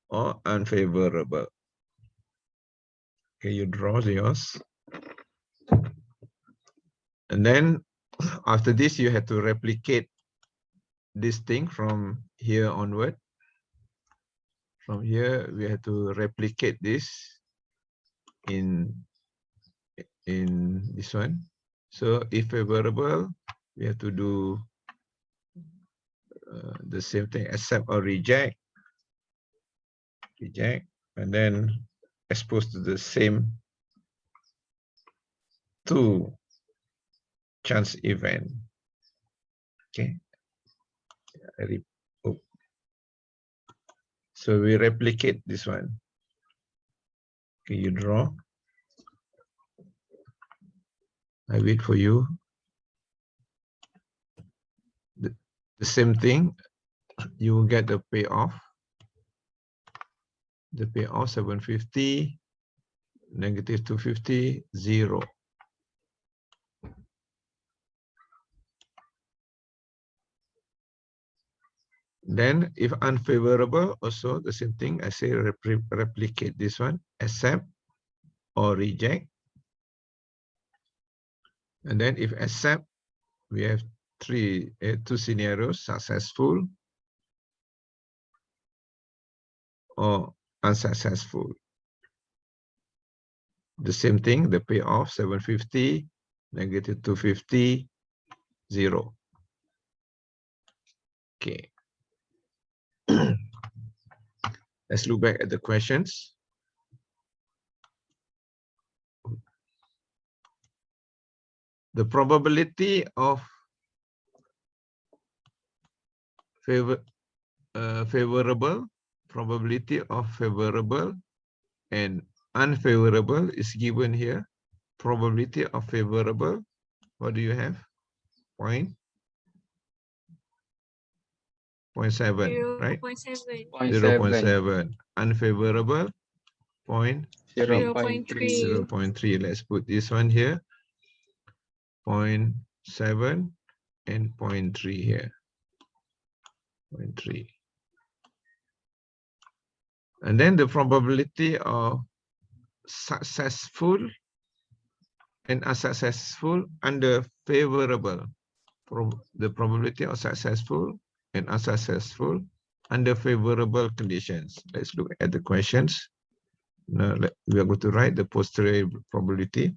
or unfavorable. Okay, you draw yours. And then after this, you have to replicate this thing from here onward. From here, we have to replicate this in this one. So if favorable, we have to do the same thing, accept or reject. Reject, and then exposed to the same two chance event. Okay. Oh. So we replicate this one. Okay, you draw. I wait for you. The same thing, you will get the payoff. The payoff 750, negative 250, 0. Then if unfavorable, also the same thing, I say replicate this one, accept or reject. And then if accept, we have two scenarios, successful or unsuccessful. The same thing, the payoff 750, negative 250, 0. Okay. Let's look back at the questions. The probability of favorable, probability of favorable and unfavorable is given here. Probability of favorable, what do you have? 0.7, right? 0.7. 0.7. Unfavorable, 0.3. 0.3. 0.3. Let's put this one here. 0.7 and 0.3 here. 0.3. And then the probability of successful and unsuccessful under favorable. The probability of successful and unsuccessful under favorable conditions. Let's look at the questions. Now we are going to write the posterior probability.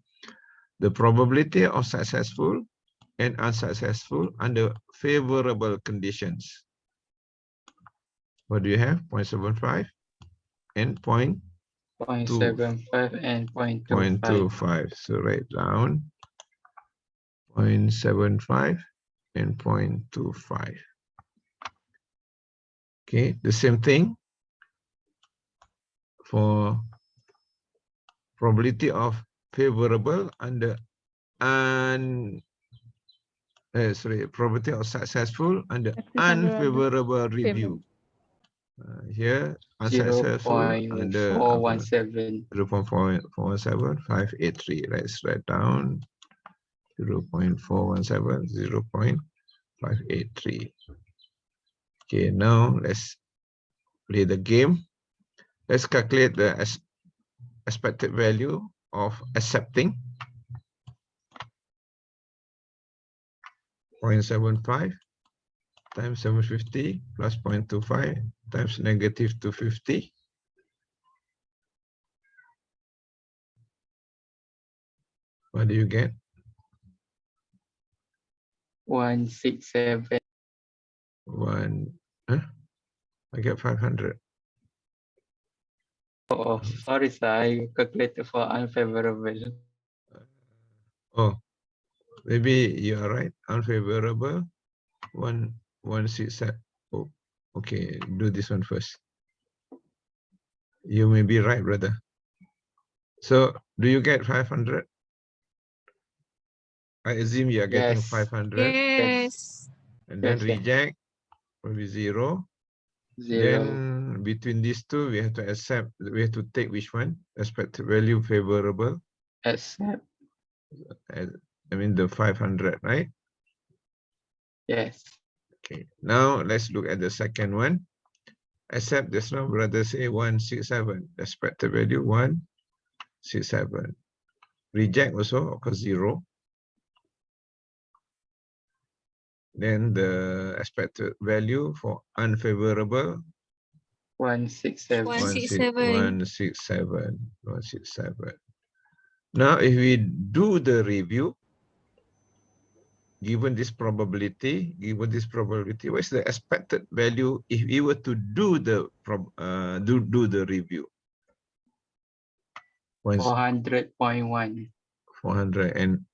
The probability of successful and unsuccessful under favorable conditions. What do you have? 0.75 and 0.75 and 0.25. 0.25. So write down 0.75 and 0.25. Okay, the same thing for probability of favorable under probability of successful under unfavorable review. Here, unsuccessful under 0.417. 0.417, 583. Let's write down 0.417, 0.583. Okay, now let's play the game. Let's calculate the expected value of accepting. 0.75 times 750 plus 0.25 times negative 250. What do you get? 167. I get 500. Oh, sorry, sir. I calculated for unfavorable. Oh, maybe you are right. Unfavorable. 167. Oh, okay. Do this one first. You may be right, brother. So do you get 500? I assume you are getting Yes. 500, Yes. and then Yes, yes. reject probably 0. 0. Then between these two, we have to accept. We have to take which one? Expected value favorable. Accept. I mean the 500, right? Yes. Okay. Now let's look at the second one. Accept just now, brother say 167. Expected value 167. Reject also, of course, 0. Then the expected value for unfavorable 167. 167. 167. Now, if we do the review, given this probability, what's the expected value if we were to do the review? 400.1. 401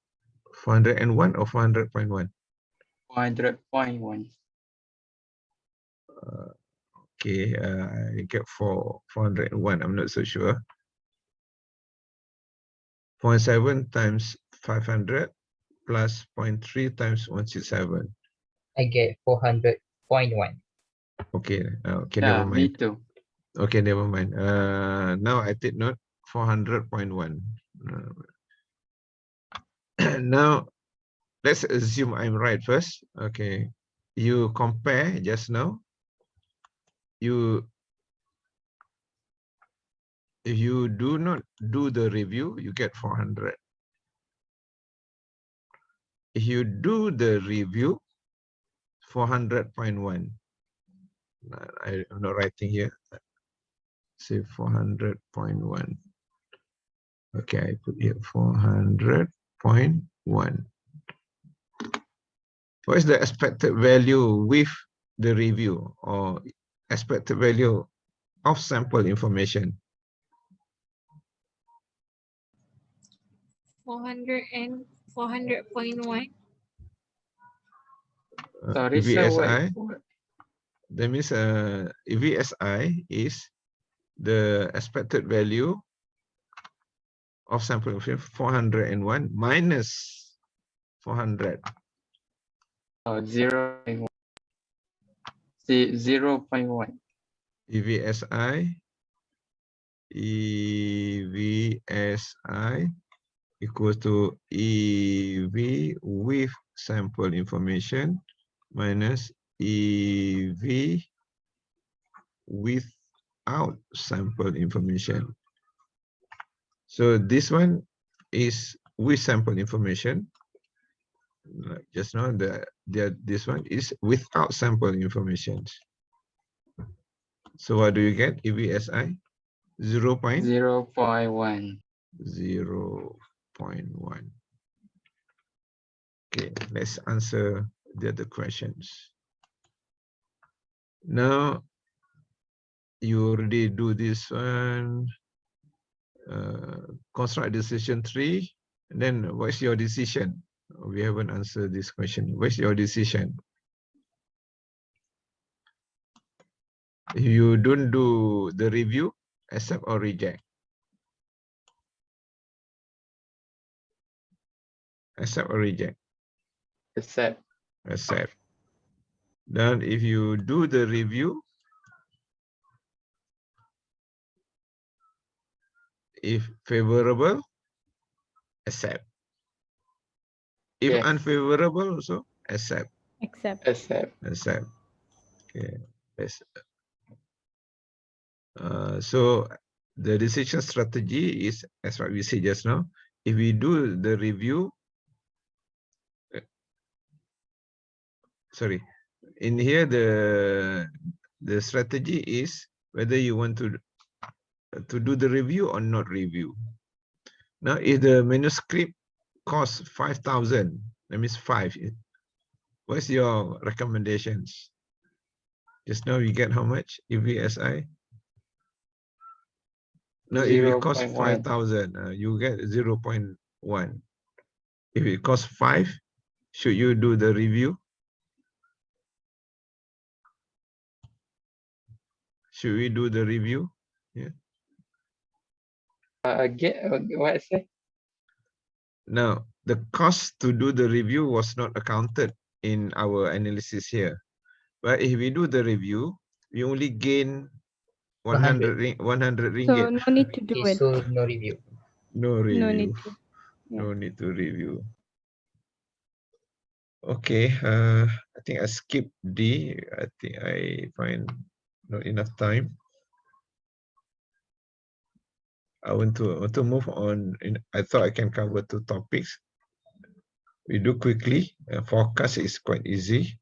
or 400.1? 400.1. Okay, I get 401. I'm not so sure. 0.7 times 500 plus 0.3 times 167. I get 400.1. Okay, okay, Yeah, never me mind. too. Okay, never mind. Now I take note 400.1. Now let's assume I'm right first. Okay, you compare just now. If you do not do the review, you get 400. If you do the review, 400.1. I'm not writing here. Say 400.1. Okay, I put here 400.1. What is the expected value with the review or expected value of sample information? 400.1. Sorry, sir. VSI, What? that means VSI is the expected value of sample information 401 minus 400. 0.1. 0.1. EVSI equals to EV with sample information minus EV without sample information. So this one is with sample information. Just now, this one is without sample information. So what do you get? EVSI 0.1. 0.1. 0.1. Okay, let's answer the other questions. Now, you already do this one. Construct decision tree. And then what's your decision? We haven't answered this question. What's your decision? If you don't do the review, accept or reject? Accept or reject? Accept. Accept. Then if you do the review, if favorable, accept. If Yes. unfavorable, also accept. Accept. Accept. Accept. Okay. Yes. So the decision strategy is as what we said just now. If we do the review, sorry, in here the strategy is whether you want to do the review or not review. Now, if the manuscript costs 5,000, that means 5. What's your recommendations? Just now you get how much? EVSI? Now, if it costs 0.1. 5,000, you get 0.1. If it costs 5, should you do the review? Should we do the review? Yeah. Again, what's that? Now, the cost to do the review was not accounted in our analysis here. But if we do the review, we only gain 100 So ringgit. no need to do Okay, it. so no review. No No review. need to. Yeah. No need to review. Okay, I think I skipped D. I think I find not enough time. I want to move on. I thought I can cover 2 topics. We do quickly. Forecast is quite easy.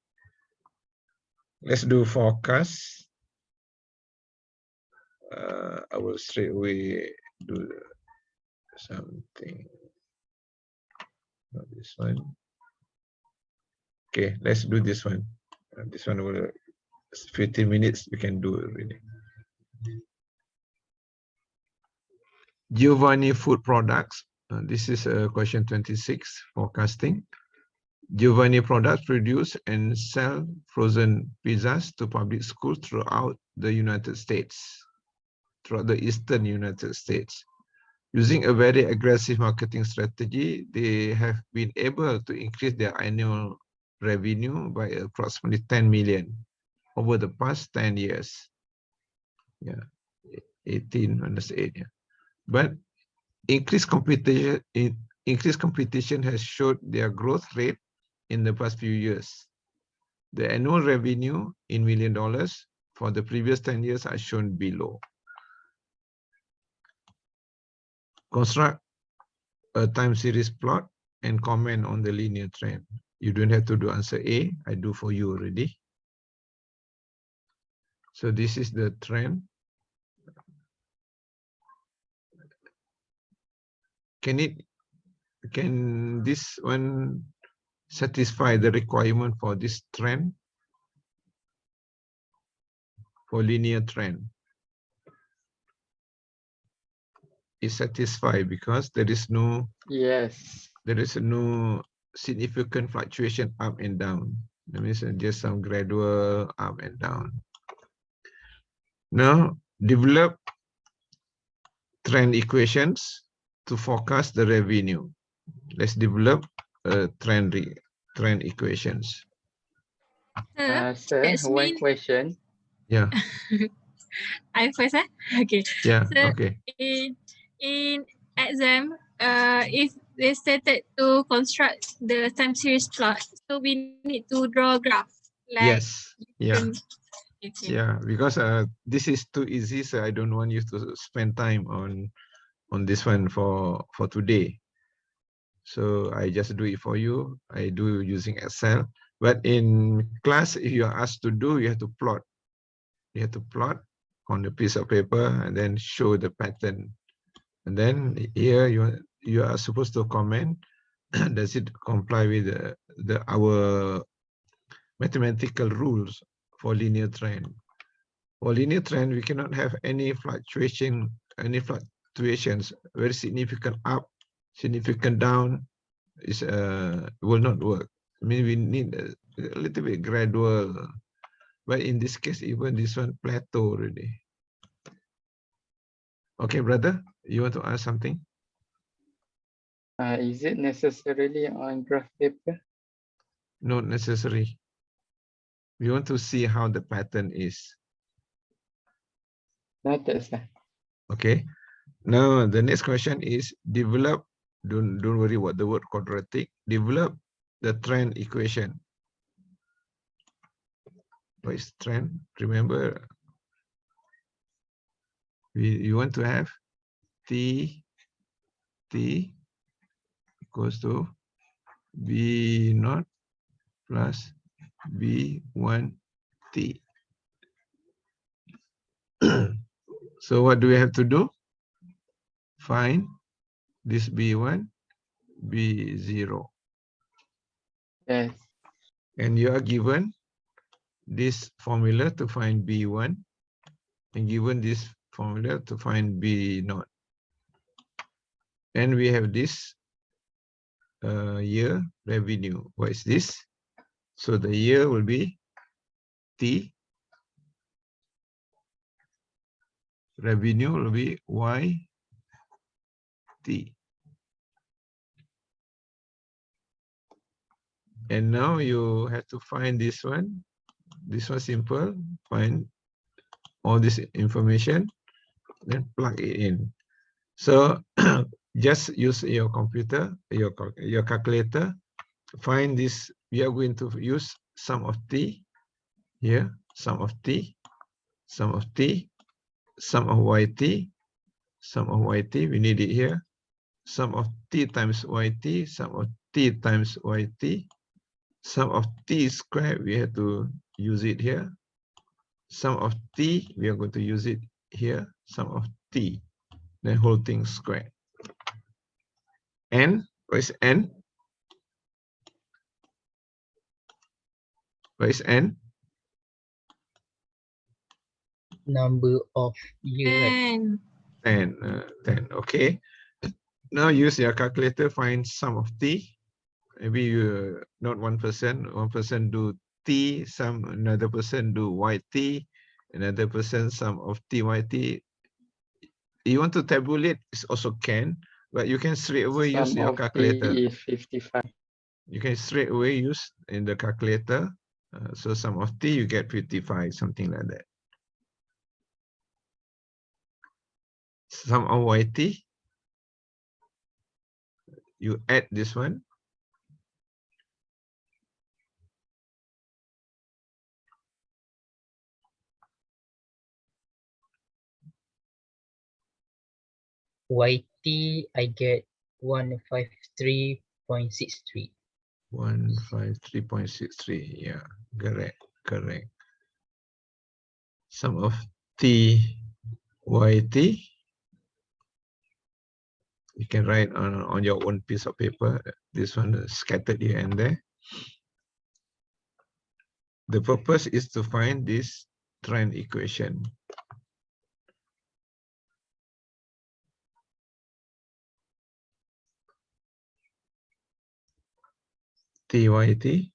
Let's do forecast. I will straight away do something. Not this one. Okay, let's do this one. This one will 15 minutes. We can do it really. Giovanni Food Products. This is question 26, forecasting. Giovanni Products produce and sell frozen pizzas to public schools throughout the United States, throughout the Eastern United States. Using a very aggressive marketing strategy, they have been able to increase their annual revenue by approximately 10 million over the past 10 years. Yeah, 18 minus 8. Yeah. But increased competition has showed their growth rate in the past few years. The annual revenue in $1 million for the previous 10 years are shown below. Construct a time series plot and comment on the linear trend. You don't have to do answer A. I do for you already. So this is the trend. Can this one satisfy the requirement for this trend? For linear trend? Is satisfied because there is no significant fluctuation up and down. That means just some gradual up and down. Now develop trend equations to forecast the revenue. Let's develop trend equations. Sir, That's one mean question. Yeah. I first, okay. Yeah. So Okay. in exam, if they stated to construct the time series plot, so we need to draw a graph. Like Yes. Yeah. okay. Yeah. Because this is too easy, so I don't want you to spend time on this one for today. So I just do it for you. I do using Excel. But in class, if you are asked to do, you have to plot. You have to plot on a piece of paper and then show the pattern. And then here you are supposed to comment. Does it comply with our mathematical rules for linear trend? For linear trend, we cannot have any fluctuations very significant up, significant down. Is will not work. I mean, we need a little bit gradual, but in this case, even this one plateau already. Okay, brother, you want to ask something? Is it necessarily on graph paper? Not necessary. We want to see how the pattern is. Noted, sir. Okay. Now the next question is develop. Don't worry about the word quadratic. Develop the trend equation. What is trend? Remember, you want to have T equals to B naught plus B1T. So what do we have to do? Find this B1, B0. Yes. And you are given this formula to find B1 and given this formula to find B0. And we have this year revenue. What is this? So the year will be T. Revenue will be Y T. And now you have to find this one. This one simple. Find all this information, then plug it in. So just use your computer, your calculator. Find this. We are going to use sum of T here, sum of T, sum of T, sum of YT, sum of YT. We need it here. Sum of T times YT, sum of T times YT, sum of T squared. We have to use it here. Sum of T, we are going to use it here. Sum of T, then whole thing squared. N, what is N? What is N? Number of years. And 10. 10. Okay. Now use your calculator, find sum of T. Maybe you not one person do T, another person do YT, another person sum of TYT. You want to tabulate, it also can, but you can straight away use Sum your of T calculator. is 55. You can straight away use in the calculator. So sum of T, you get 55, something like that. Sum of YT, you add this one. YT, I get 153.63. 153.63. Yeah, correct. Sum of T, YT. You can write on your own piece of paper. This one is scattered here and there. The purpose is to find this trend equation. TYT.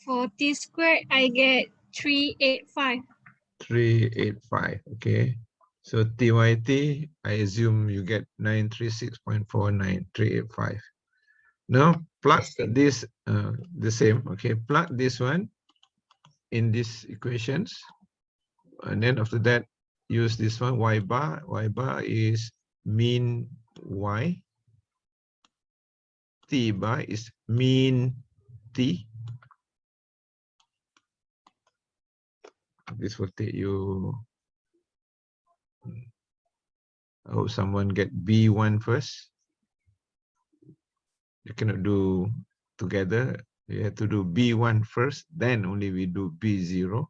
for T squared, I get 385. 385. Okay. So TYT, I assume you get 936.49385. Now plug same. this the same. Okay, plug this one in these equations, and then after that use this one y bar. Y bar is mean y. T bar is mean t. This will take you. I hope someone get B1 first. You cannot do together. You have to do B1 first, then only we do B0.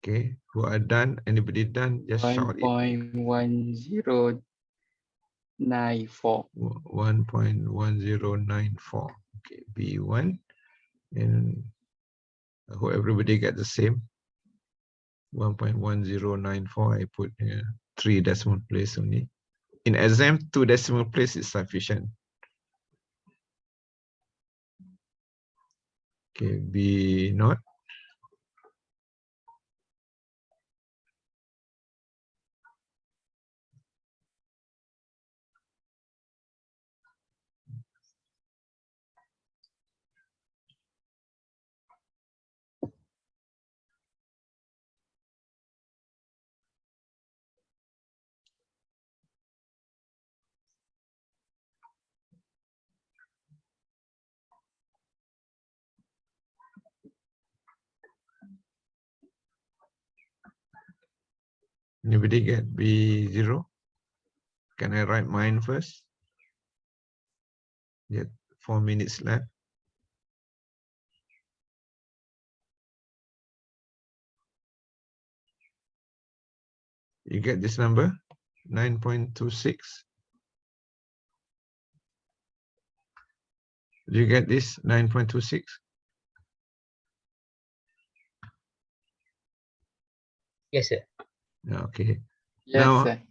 Okay, who are done? Anybody done? Just shout it. 1.1094. 1.1094. Okay, B1. And I hope everybody get the same. 1.1094. I put 3 decimal place only. In exam, 2 decimal place is sufficient. Okay, B not. Anybody get B0? Can I write mine first? Yet 4 minutes left. You get this number, 9.26. Do you get this 9.26? Yes, sir. Okay. Yes, Now, sir.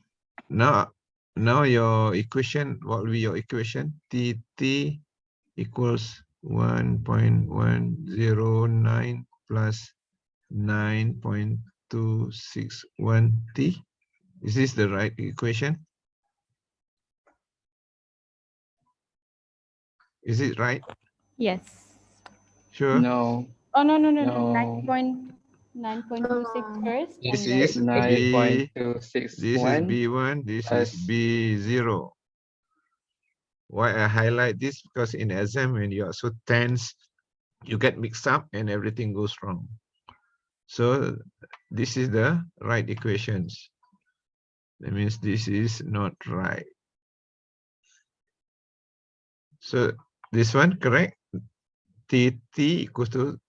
now your equation, what will be your equation? Tt equals 1.109 plus 9.261 T. Is this the right equation? Is it right? Yes. Sure. No, Oh, no. no. 9.26 first. This And then is B, this is 9.261 B1, this is plus B0. Why I highlight this? Because in exam, when you are so tense, you get mixed up and everything goes wrong. So this is the right equations. That means this is not right. So this one correct? Tt equals to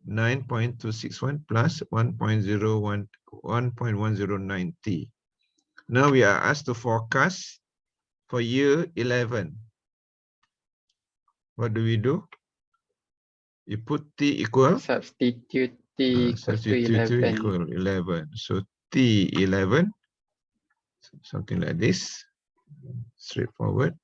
9.261 plus 1.109 T. Now we are asked to forecast for year 11. What do we do? You put T equal, substitute T equals to substitute to 11. equal 11. So T11, something like this, straightforward.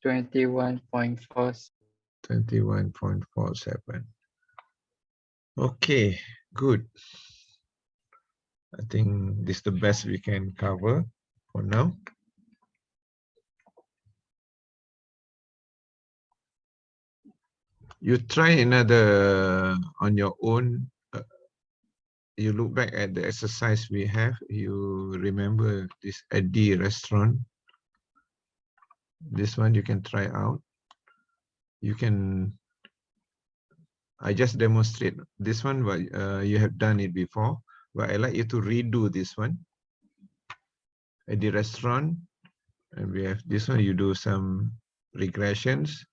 21.4. 21.47. Okay, good. I think this is the best we can cover for now. You try another on your own. You look back at the exercise we have. You remember this Eddie restaurant. This one you can try out. You can. I just demonstrate this one, but you have done it before. But I like you to redo this one. Eddie restaurant, and we have this one. You do some regressions.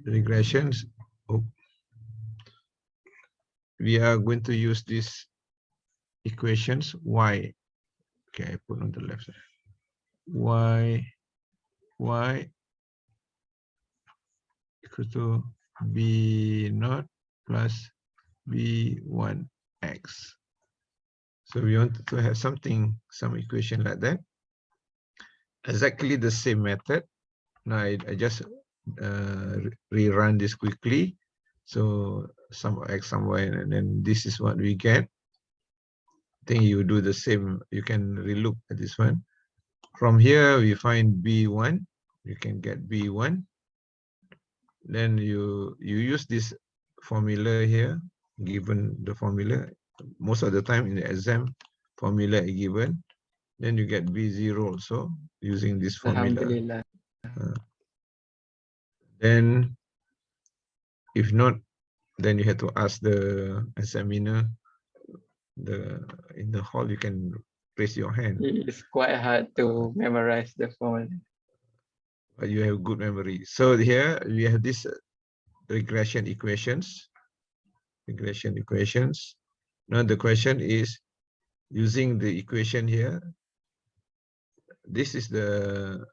Regressions. Oh. We are going to use these equations. Y. Okay, I put on the left side. Y equal to B naught plus B1x. So we want to have something, some equation like that. Exactly the same method. Now I just rerun this quickly. So some x, some y, and then this is what we get. I think you do the same. You can relook at this one. From here, we find B1. You can get B1. Then you use this formula here, given the formula. Most of the time in the exam, formula is given. Then you get B0 also using this formula. Alhamdulillah. Then, if not, then you have to ask the examiner. In the hall, you can raise your hand. It's quite hard to memorize the formula. But you have good memory. So here we have this regression equations. Regression equations. Now the question is, using the equation here, this is the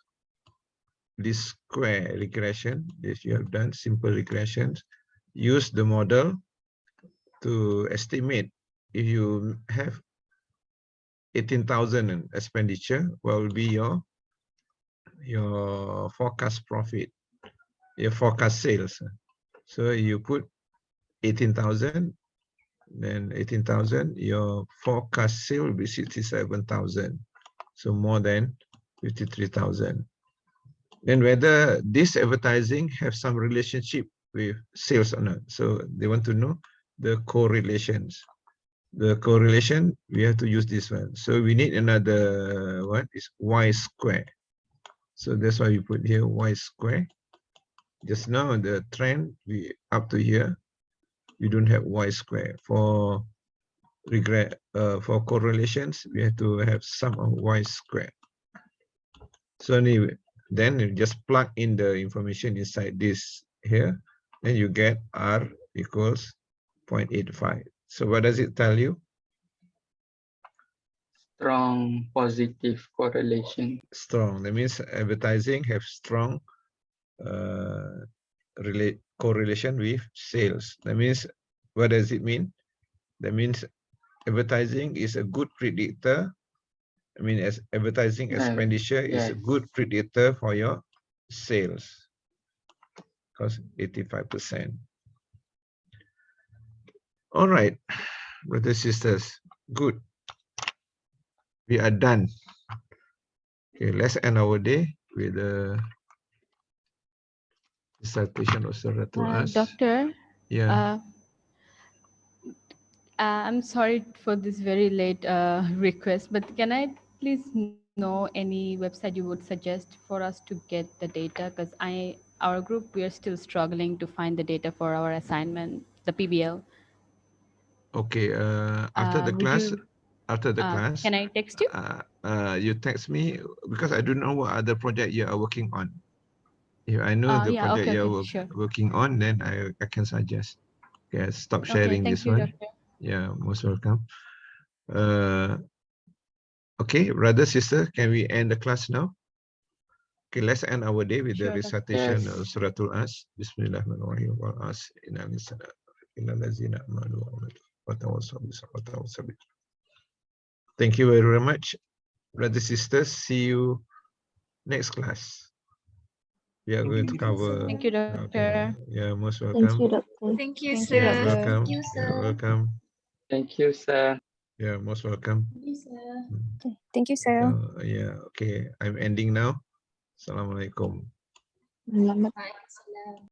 least square regression. This you have done simple regressions. Use the model to estimate if you have 18,000 in expenditure, what will be your forecast profit, your forecast sales. So you put 18,000, then 18,000, your forecast sale will be 67,000. So more than 53,000. Then whether this advertising have some relationship with sales or not. So they want to know the correlations. The correlation, we have to use this one. So we need another one, is y square. So that's why we put here y square. Just now the trend, we up to here, we don't have y square. For correlations, we have to have sum of y square. So anyway, then you just plug in the information inside this here, and you get R equals 0.85. So what does it tell you? strong positive correlation. Strong. That means advertising have strong correlation with sales. That means, what does it mean? That means advertising is a good predictor. I mean, as advertising expenditure is a Yes. good predictor for your sales, because 85%. All right, brothers, sisters, good. We are done. Okay, let's end our day with the recitation of Surah As. Doctor, Yeah. I'm sorry for this very late request, but can I please know any website you would suggest for us to get the data? Because our group, we are still struggling to find the data for our assignment, the PBL. Okay. After the Would class, you, class, can I text you? you text me, because I don't know what other project you are working on. If I know the Yeah, project okay, you're okay, sure. working on, then I can suggest. Okay, stop Okay, sharing thank this you, one. Doctor. Yeah, most welcome. Okay, brother, sister, can we end the class now? Okay, let's end our day with the Sure, Doctor. recitation of Yes. Suratul As. Bismillahirrahmanirrahim. Wal as innal insana lazina amanu wa tawassaw bis wa tawassaw bil. Thank you very much, brothers, sisters. See you next class. We are going to cover. Thank you, Doctor. Okay. Yeah, most Thank welcome. you, doctor. Thank you, Thank you, Yeah, sir. doctor. welcome. Thank you, Yeah, sir. welcome. Thank you, sir. Yeah, most welcome. Thank you, sir. Thank you, sir. Yeah, okay. I'm ending now. Assalamualaikum. Selamat Bye.